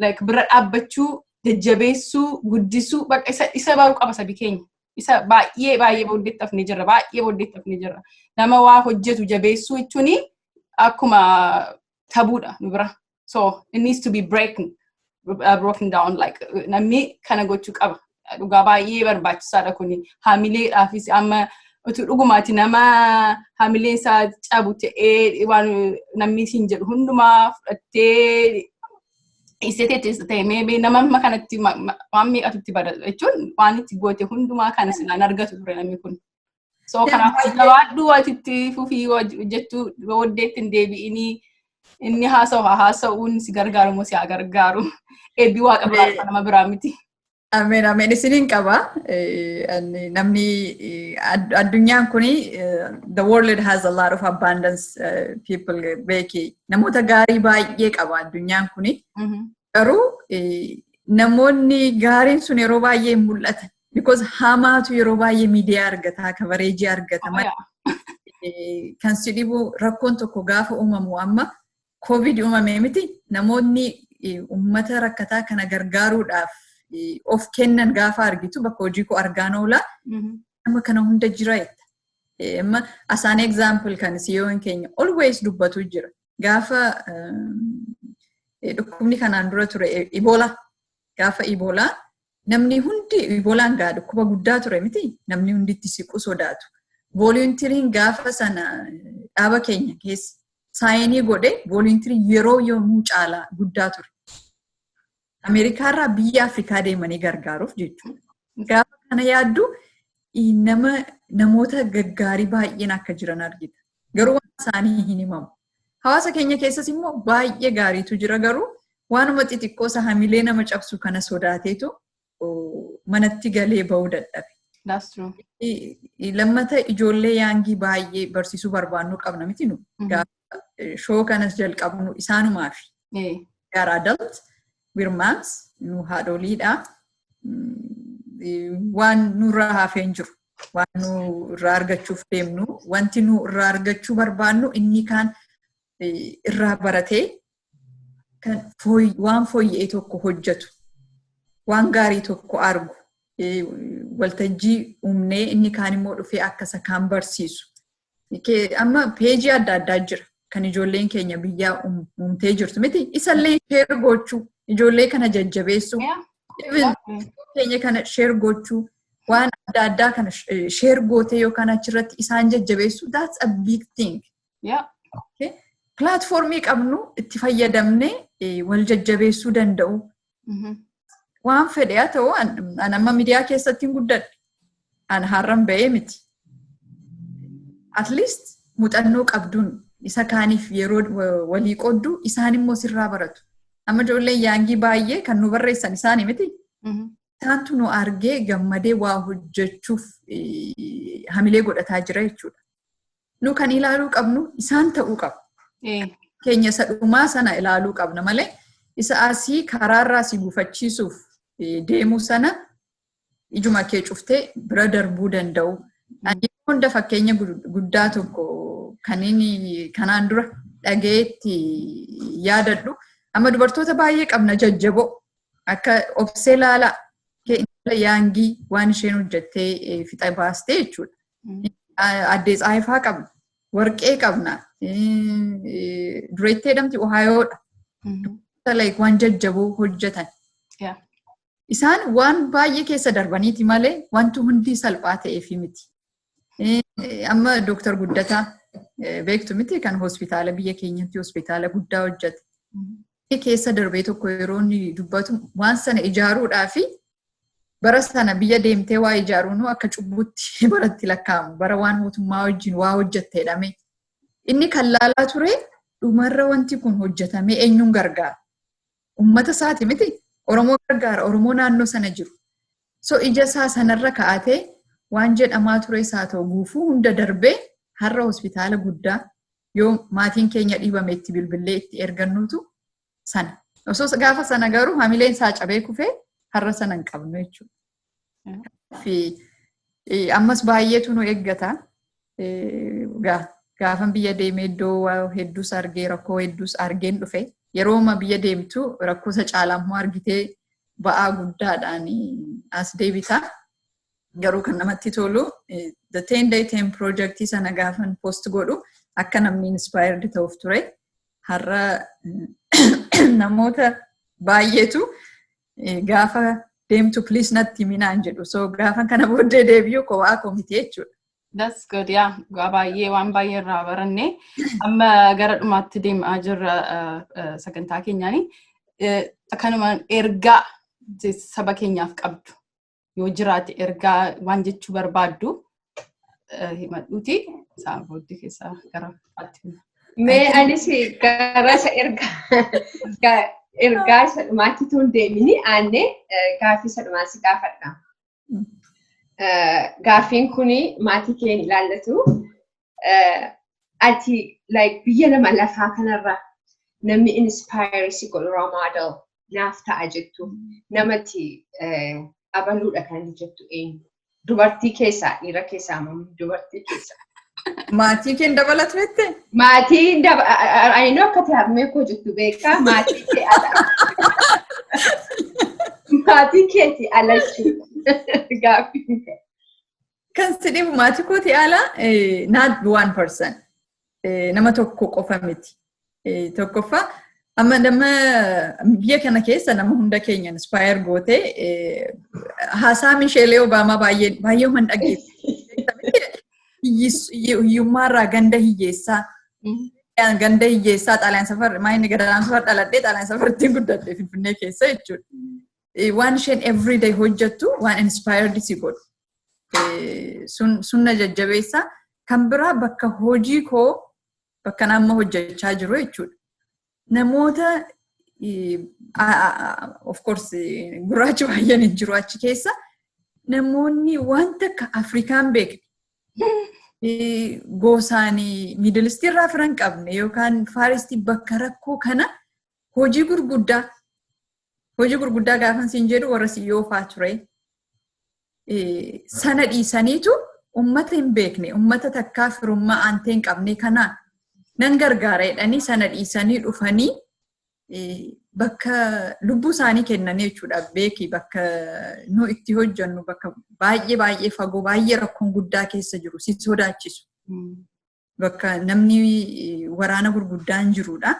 like bira dhaabbachuu jajjabeessuu guddisuu bakka isa baruu qaba sabi keenya isa baay'ee booddeetti hafnee jirra nama waa hojjetu jabeessuu jechuun akkuma tabuudha nu bira so it needs to be broken down like namni kana gochuu qaba dhugaa baay'ee barbaachisaadha kuni haamileedhaafis amma utuu dhugumaati nama haamileen isaa cabu ta'ee waan namni siin jedhu hundumaa fudhattee iseeteettis ta'e meebee nama kanatti waan meeqatutti bada jechuun waan itti goote hundumaa kana silaan argatu ture namni kun. So kanaaf jabaadhuu atitti fufii hojjechuu booddeetti hin deebi'inii inni haasa'uun si gargaaru moo si haa gargaaru eebbi waaqa biraa nama biraa miti. Ameen isiniin qaba namni addunyaan kuni the world has a lot of abundance people beeki namoota gaarii baay'ee qaba addunyaan kuni garuu namoonni gaariin sun yeroo baay'ee mul'atan because hamaatu yeroo baay'ee miidiyaa argata coverage argata kan si dhibu rakkoon tokko gaafa uumamu amma covid uumamee miti namoonni ummata rakkataa kana gargaaruudhaaf of kennan gaafa argitu bakka hojii koo argaan oola nama kana hunda jira jetta as an example kan siyoon keenya always dubbatu jira gaafa dhukkubni kanaan dura ture Ebola gaafa Ebola namni hundi Ebolaan gaa dhukkuba guddaa ture miti namni hundi itti siqu sodaatu volunteering gaafa sana dhaaba keenya keessa saayinii godhe volunteering yeroo yommuu caalaa guddaa ture Ameerikaarraa biyya Afrikaa deemanii gargaaruuf jechuudha. Gaafa kana yaaddu namoota gaggaarii baay'een akka jiran argita. Garuu waan isaanii hin himamu. Hawaasa keenya keessas immoo baay'ee gaariitu jira garuu waanuma xixiqqoo isa hamilee nama cabsu kana sodaateetu manatti galee ba'uu dadhabe. That's true. Lammata ijoollee yaangii baay'ee barsiisuu barbaannu qabna miti nu. Gaafa shoo kanas jalqabnu isaanumaafi. Gara adult. Birmaas nu haadholiidha waan nurraa hafeen jiru waan nu irraa argachuuf deemnu wanti nu irraa argachuu barbaannu inni kaan irraa baratee kan waan fooyya'ee tokko hojjetu waan gaarii tokko argu waltajjii uumnee inni kaan immoo dhufee akka isa kaan barsiisu amma peejii adda addaa jira kan ijoolleen keenya biyyaa uumtee jirtu miti isallee share gochuu ijoollee kana jajjabeessu keenya kana share gochuu waan adda addaa kana share gootee yookaan achirratti isaan jajjabeessu that's a big thing. Okay. Platformii qabnu itti fayyadamne wal jajjabeessuu danda'u. Waan fedhe haa ta'u an amma miidiyaa keessatti hin guddadhe an har'an ba'ee miti. At least muuxannoo qabduun isa kaaniif yeroo walii qooddu isaan immoo sirraa baratu. Amma ijoolleen yaangii baay'ee kan nu barreessan isaanii miti. Isaantu nu argee gammadee waa hojjechuuf hamilee godhataa jira jechuudha. Nu kan ilaaluu qabnu isaan ta'uu qabu. Keenya isa dhumaa sana ilaaluu qabna malee isa asii karaarraa si gufachiisuuf deemuu sana ijuma kee cuftee bira darbuu danda'u. Hunda fakkeenya guddaa tokko kanaan dura dhageetti yaadadhu. Amma dubartoota baay'ee qabna jajjaboo akka obsee laalaa yaangii waan isheen hojjettee fixa baastee jechuudha. Addees Aayifaa qabna. Warqee qabna. Dureettee jedhamti Ohaayoodha. Like waan jajjaboo hojjetan. Isaan waan baay'ee keessa darbaniiti malee wanti hundi salphaa ta'eefi miti. Amma Dooktar Guddataa beektu miti kan hospitaala biyya keenyatti hospitaala guddaa hojjete. Keessa darbee tokko yeroo inni dubbatu waan sana ijaaruudhaa fi bara sana biyya deemtee waa ijaaruun akka cubbutti baratti lakkaa'amu. Bara waan mootummaa wajjin waa hojjette jedhame. Inni kan laalaa ture dhumarra wanti kun hojjetame eenyuun gargaara. Uummata isaati miti. Oromoo gargaara. Oromoo naannoo sana jiru. So ija isaa sanarra kaa'atee waan jedhamaa ture isaa ta'u guufuu hunda darbee har'a hospitaala guddaa yoo maatiin keenya dhiibame itti bilbilee itti ergannuutu sana. Osoo gaafa sana garuu hamileen isaa cabee kufee har'a sana hin qabnu jechuudha. Ammas baay'eetu nu eeggata. Gaafan biyya deemee iddoo hedduus argee rakkoo hedduus argeen dhufe. Yeroo biyya deemtu rakkoosa caalaa argitee ba'aa guddaadhaan as deebita. Garuu kan namatti tolu the 10-day time project sana gaafan post godhu akka namni inspired ta'uuf ture. Har'a namoota baay'eetu gaafa deemtu please natti minaan jedhu. So gaafan kana booddee deebi'u kophaa komitee jechuudha. That's good, yeah. Baay'ee waan baay'ee irraa baranne. Amma gara dhumaatti deemaa jirra sagantaa keenyaani. Akkanumaan ergaa saba keenyaaf qabdu. Yoo jiraate ergaa waan jechuu barbaaddu himadhuuti. Isaan booddee keessaa gara faatti. Mee anis gara isa ergaa isa dhumaatti tun deemini Aanne gaaffii isa dhumaa si gaafadha. Gaaffiin kuni maatii keenya ilaallatu. Ati like biyya nama lafaa kanarra namni inspire si godhu role model naaf ta'a jettu namatti abaluudha kan jettu eenyu? Dubartii keessaa dhiira keessaa moo dubartii keessaa? Maatii keenya dabalatu jettee? Maatii ayinoo akka taa'amee koo jettu beekaa maatii kee ala. Maatii keeti ala jechuudha. Gaaffiin kee. Kan sidhiibu maatii kooti ala not 1%. Nama tokko qofa miti. Tokkoffaa amma nama biyya kana keessa nama hunda keenya inspire goote haasaa Michelle Obama baay'ee man dhaggeeffate. Hiyyummaarraa ganda hiyyeessaa. Ganda hiyyeessaa Xaaliyaan safar maayinni gadaan safar dhaladhee Xaaliyaan safartiin guddadhee Finfinnee keessa jechuudha. Waan isheen everyday hojjettu waan inspired si godhu. Sunna jajjabeessa kan biraa bakka hojii koo bakka nama hojjechaa jiru jechuudha. Namoota of course gurraachi baay'een hin jiru achi keessa namoonni wanta akka Afrikaan beekne gosaanii Middle East irraa firan qabne yookaan Faaristii bakka rakkoo kana hojii gurguddaa gaafan siin jedhu warra siyoofaa ture. Sana dhiisaniitu ummata hin beekne ummata takkaa firummaa aantee hin qabne kanaan nan gargaara jedhanii sana dhiisanii dhufanii bakka lubbuu isaanii kennanii jechuudha. Beeki bakka nu itti hojjennu bakka baay'ee fagoo baay'ee rakkoon guddaa keessa jiru si sodaachisu. Bakka namni waraana gurguddaan jirudha.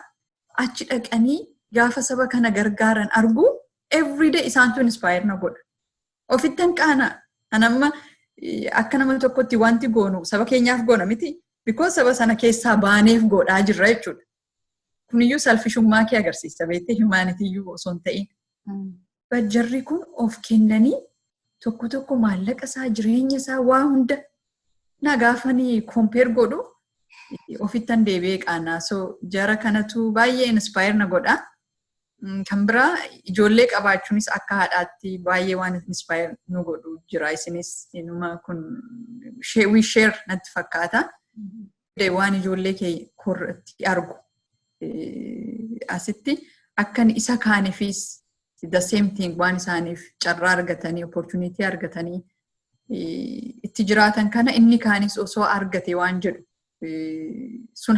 Achi dhaqanii gaafa saba kana gargaaran argu everyday isaantu inspire na godha. Ofittan qaana anamma akka nama tokkotti wanti goonu saba keenyaaf goona miti. Because saba sana keessaa baaneef godhaa jirra jechuudha. Kuniyyuu selfishummaa kee agarsiisa beektee humanitiyyuu osoo hin ta'in. Jarri kun of kennanii tokko maallaqa isaa jireenya isaa waa hunda na gaafanii compare godhu ofittan deebi'ee qaanaa. So jara kanatu baay'ee inspire na godha. Kan biraa ijoollee qabaachuunis akka haadhaatti baay'ee waan inspire nu godhu jira. Isinis inuma kun we share natti fakkaata. Waan ijoollee kee korratti argu asitti akkan isa kaaniifis the same thing waan isaaniif carraa argatanii opportunity argatanii itti jiraatan kana inni kaanis osoo argate waan jedhu sun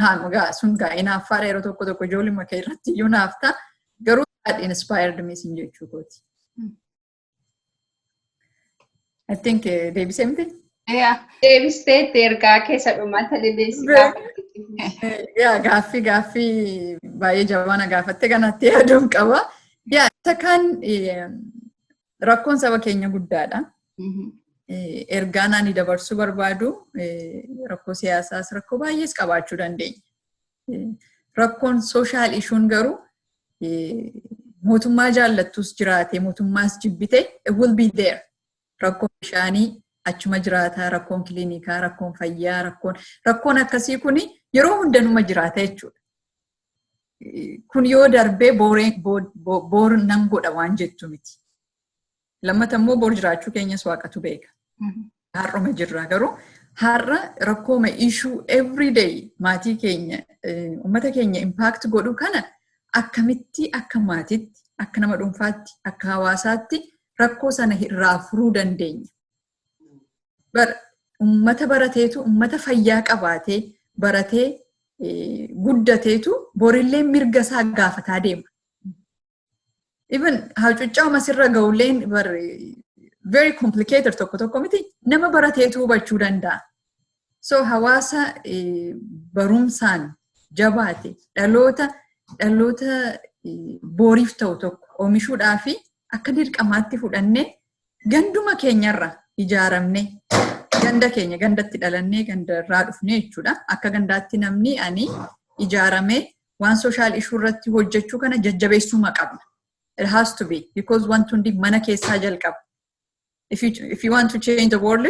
gaa inaaffaadha yeroo tokko ijoollee kee irratti iyyuu naafta garuu inspired meesin jechuu kooti. I think deebisee miti? Deebistee ergaa keessa dhumaata lilleessi gaafatte. Yaa gaaffii baay'ee jabana gaafatte kanatti yaaduun qaba. Yaa isa kan rakkoon saba keenya guddaadha. Ergaan ani dabarsuu barbaadu rakkoo siyaasaas rakkoo baay'ees qabaachuu dandeenya. Rakkoon sooshaal ishuun garuu mootummaa jaallattus jiraate mootummaas jibbite it will be there. Rakkoon bishaanii achuma jiraata, rakkoon kiliinikaa, rakkoon fayyaa, rakkoon akkasii kuni yeroo hundanuma jiraata jechuudha. Kun yoo darbee boor nan godha waan jettu miti. Lammata immoo boor jiraachuu keenyas waaqatu beeka. Har'uma jirra garuu har'a rakkooma ishuu every day maatii keenya uummata keenya impact godhu kana akkamitti akka maatiitti akka nama dhuunfaatti akka hawaasaatti rakkoo sana irraa furuu dandeenya. Uummata barateetu uummata fayyaa qabaatee baratee guddateetu borillee mirga isaa gaafataa deema. Even hacuuccaa sirra ga'ulleen very complicated tokko miti nama barateetu hubachuu danda'a. So hawaasa barumsaan jabaate dhaloota booriif ta'u tokko oomishuudhaa fi akka dirqamaatti fudhannee ganduma keenyarra ijaaramne ganda keenya gandatti dhalannee gandarraa dhufne jechuudha. Akka gandaatti namni ani ijaaramee waan sooshaal ishuu irratti hojjechuu kana jajjabeessuma qabna. It has to be because wanti hundi mana keessaa jalqaba. If you want to change the world,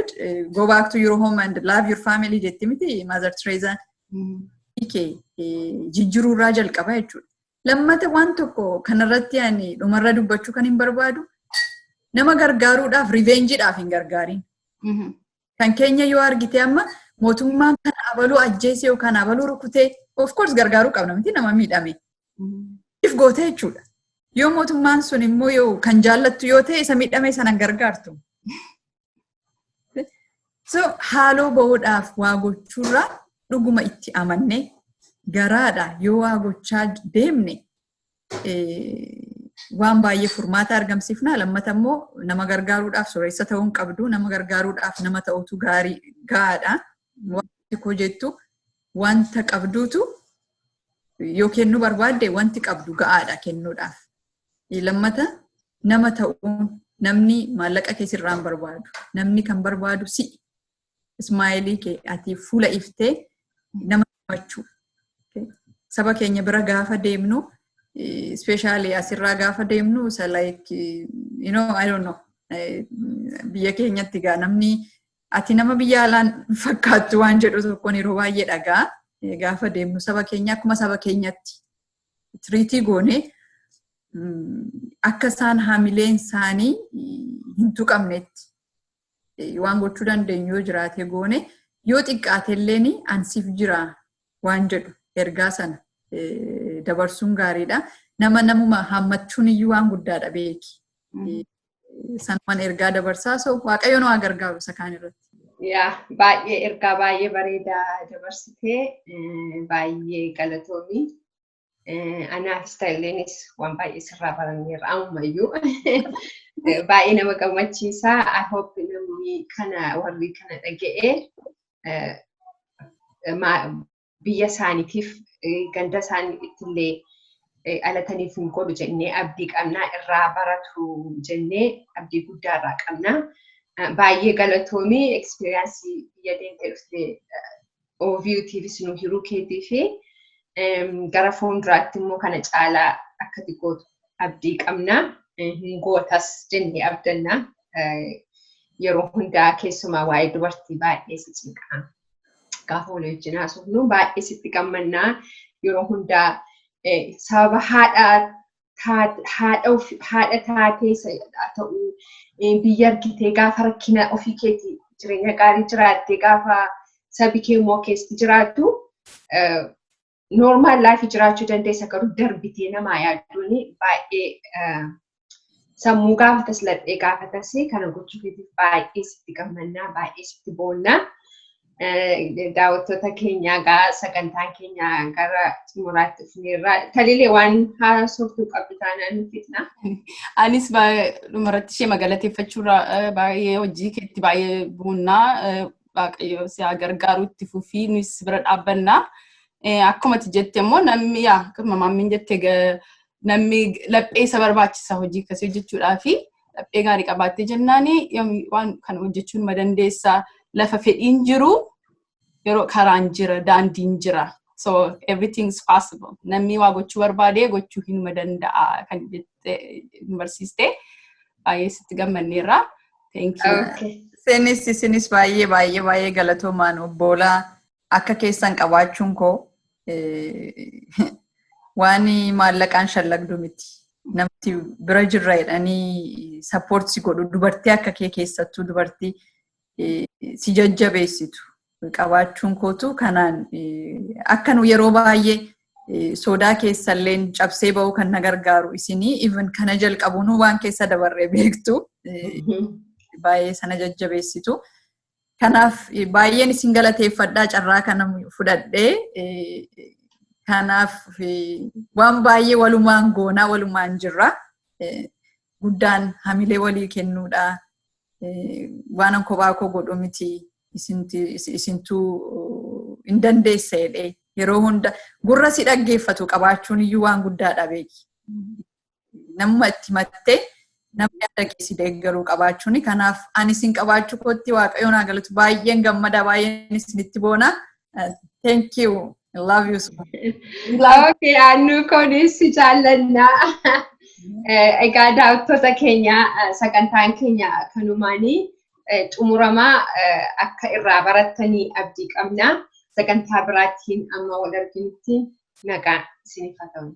go back to your home and love your family jetti miti Mother Teresa. Jijjiiruu irraa jalqaba jechuudha. Lammata waan tokko kanarratti ani dhumarra dubbachuu kan hin barbaadu nama gargaaruudhaaf revenge-dhaaf hin gargaarin. Kan keenya yoo argite amma mootummaan kan abaluu ajjeesee yookaan abaluu rukutee of course gargaaruu qabna miti nama miidhame. If goote jechuudha. Yoo mootummaan sun immoo yoo kan jaallattu yoo ta'e isa miidhame sana gargaartu. So haaloo bahuudhaaf waa gochuurraa dhuguma itti amanne garaadha yoo waa gochaa deemne waan baay'ee furmaata argamsiifna. Lammata immoo nama gargaaruudhaaf sooressa ta'uun qabdu nama gargaaruudhaaf nama ta'utu gaadha. Wanti koo jettu wanta qabduutu yoo kennuu barbaadde wanti qabdu ga'aadha kennuudhaaf. Lammata nama ta'uun namni maallaqa keessirraan barbaadu namni kan barbaadu si ismaayilii kee ati fuula iftee nama himachuu. Saba keenya bira gaafa deemnu especially asirraa gaafa deemnu so like I don't know biyya keenyatti gaa namni ati nama biyya alaan fakkaattu waan jedhu tokkoon yeroo baay'ee dhagaa gaafa deemnu saba keenya akkuma saba keenyatti tiriitii goone akka isaan haamileen isaanii hin tuqamnetti waan gochuu dandeenyu yoo jiraate goone yoo xiqqaatelleen ansiif jira waan jedhu ergaa sana dabarsuun gaariidha. Namuma hammachuun iyyuu waan guddaadha beeki. Sanumaan ergaa dabarsaa so waaqayyo nu haa gargaaru isa kaan irratti. Baay'ee ergaa baay'ee bareedaa dabarsitee baay'ee galatoomi. Anaafis ta'elleenis waan baay'ee sirraa baranneerra ammayyuu baay'ee nama gammachiisa. I hope namni warri kana dhaga'ee biyya isaaniitiif ganda isaaniittillee alataniif hin godhu jennee abdii qabnaa irraa baratu jennee abdii guddaa irraa qabnaa. Baay'ee galatoomii ekspiriyaansii biyya deemtee dhuftee OVTVs nu hiruu keetii fi gara fuulduraatti immoo kana caalaa akka xiqqootu abdii qabnaa. Hin gootas jennee abdannaa. Yeroo hundaa keessumaa waa'ee dubartii baay'ee si cinqaa. Gaafa walii wajjin haasofnu baay'ee sitti gammannaa. Yeroo hundaa sababa haadha taatee ta'uu biyya argitee gaafa rakkina ofii keetii jireenya gaarii jiraattee gaafa sabi kee immoo keessatti jiraattu normaal laayifii jiraachuu dandeessa garuu darbitee namaa yaaduun baay'ee sammuu gaafa tasladhee gaafa tasee kana gochuu keetiif baay'ee sitti gammannaa baay'ee sitti boonnaa. daawwattoota keenya gaa sagantaan keenya gara xumuraatti dhufneerra. Taliilee waan haasoftuu qabdu taanaan fitna. Anis dhumarratti ishee magalateeffachuurra baay'ee hojii keetti baay'ee buunnaa waaqayyo si haa gargaaruutti fufii nuyi bira dhaabbannaa. Akkuma jette immoo namni akkuma maammiin jette namni laphee isa barbaachisa hojii akkasii hojjechuudhaa fi laphee gaarii qabaattee jennaani waan kana hojjechuu nima dandeessa. Lafa fedhiin jiru yeroo karaan jira daandiin jira. So everything is possible. Namni waa gochuu barbaade gochuu hinuma danda'a kan jette barsiiste. Baay'ee sitti gammanneerra. Thank you. Isinis baay'ee galatoomaan obboolaa akka keessan qabaachuun koo waan maallaqaan shallagdu miti. Namti bira jirra jedhanii support si godhu dubartii akka kee keessattuu dubartii si jajjabeessitu qabaachuun kootu kanaan akka yeroo baay'ee sodaa keessallee cabsee ba'uu kan na gargaaru isinii even kana jalqabuun waan keessa dabarree beektu baay'ee sana jajjabeessitu. Kanaaf baay'een isin galateeffadhaa carraa kana fudhadhee kanaaf waan baay'ee walumaan goonaa walumaan jirra. Guddaan hamilee walii kennuudha. Waan kophaa koo godhu miti isintuu hin dandeesseedhe yeroo hunda gurra si dhaggeeffatu qabaachuun iyyuu waan guddaadha beeki. Namuma itti mattee namni adda keessi deeggaruu qabaachuuni. Kanaaf ani isin qabaachuu kootti waaqayyoon haa galatu baay'een gammada baay'een isinitti boona. Thank you. I love you so much. Okay, Aannu kunis jaallannaa. Egaa daawwattoota keenya sagantaan keenya kanumaanii xumuramaa akka irraa barattanii abdii qabna. Sagantaa biraattiin amma wal arginutti nagaan isiniif haa ta'u.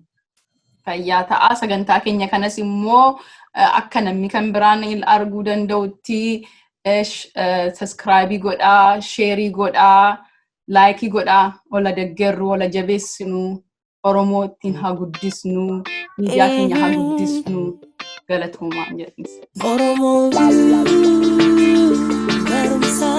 Fayyaa ta'a. Sagantaa keenya kanas immoo akka namni kan biraan arguu danda'utti subscribe godhaa, share godhaa, like godhaa, ola deeggarru, ola jabeessinu, Oromoo ittiin haa guddisnu, miidiyaa keenya haa guddisnu. Galatoomaa jedhnis. Oromo barumsa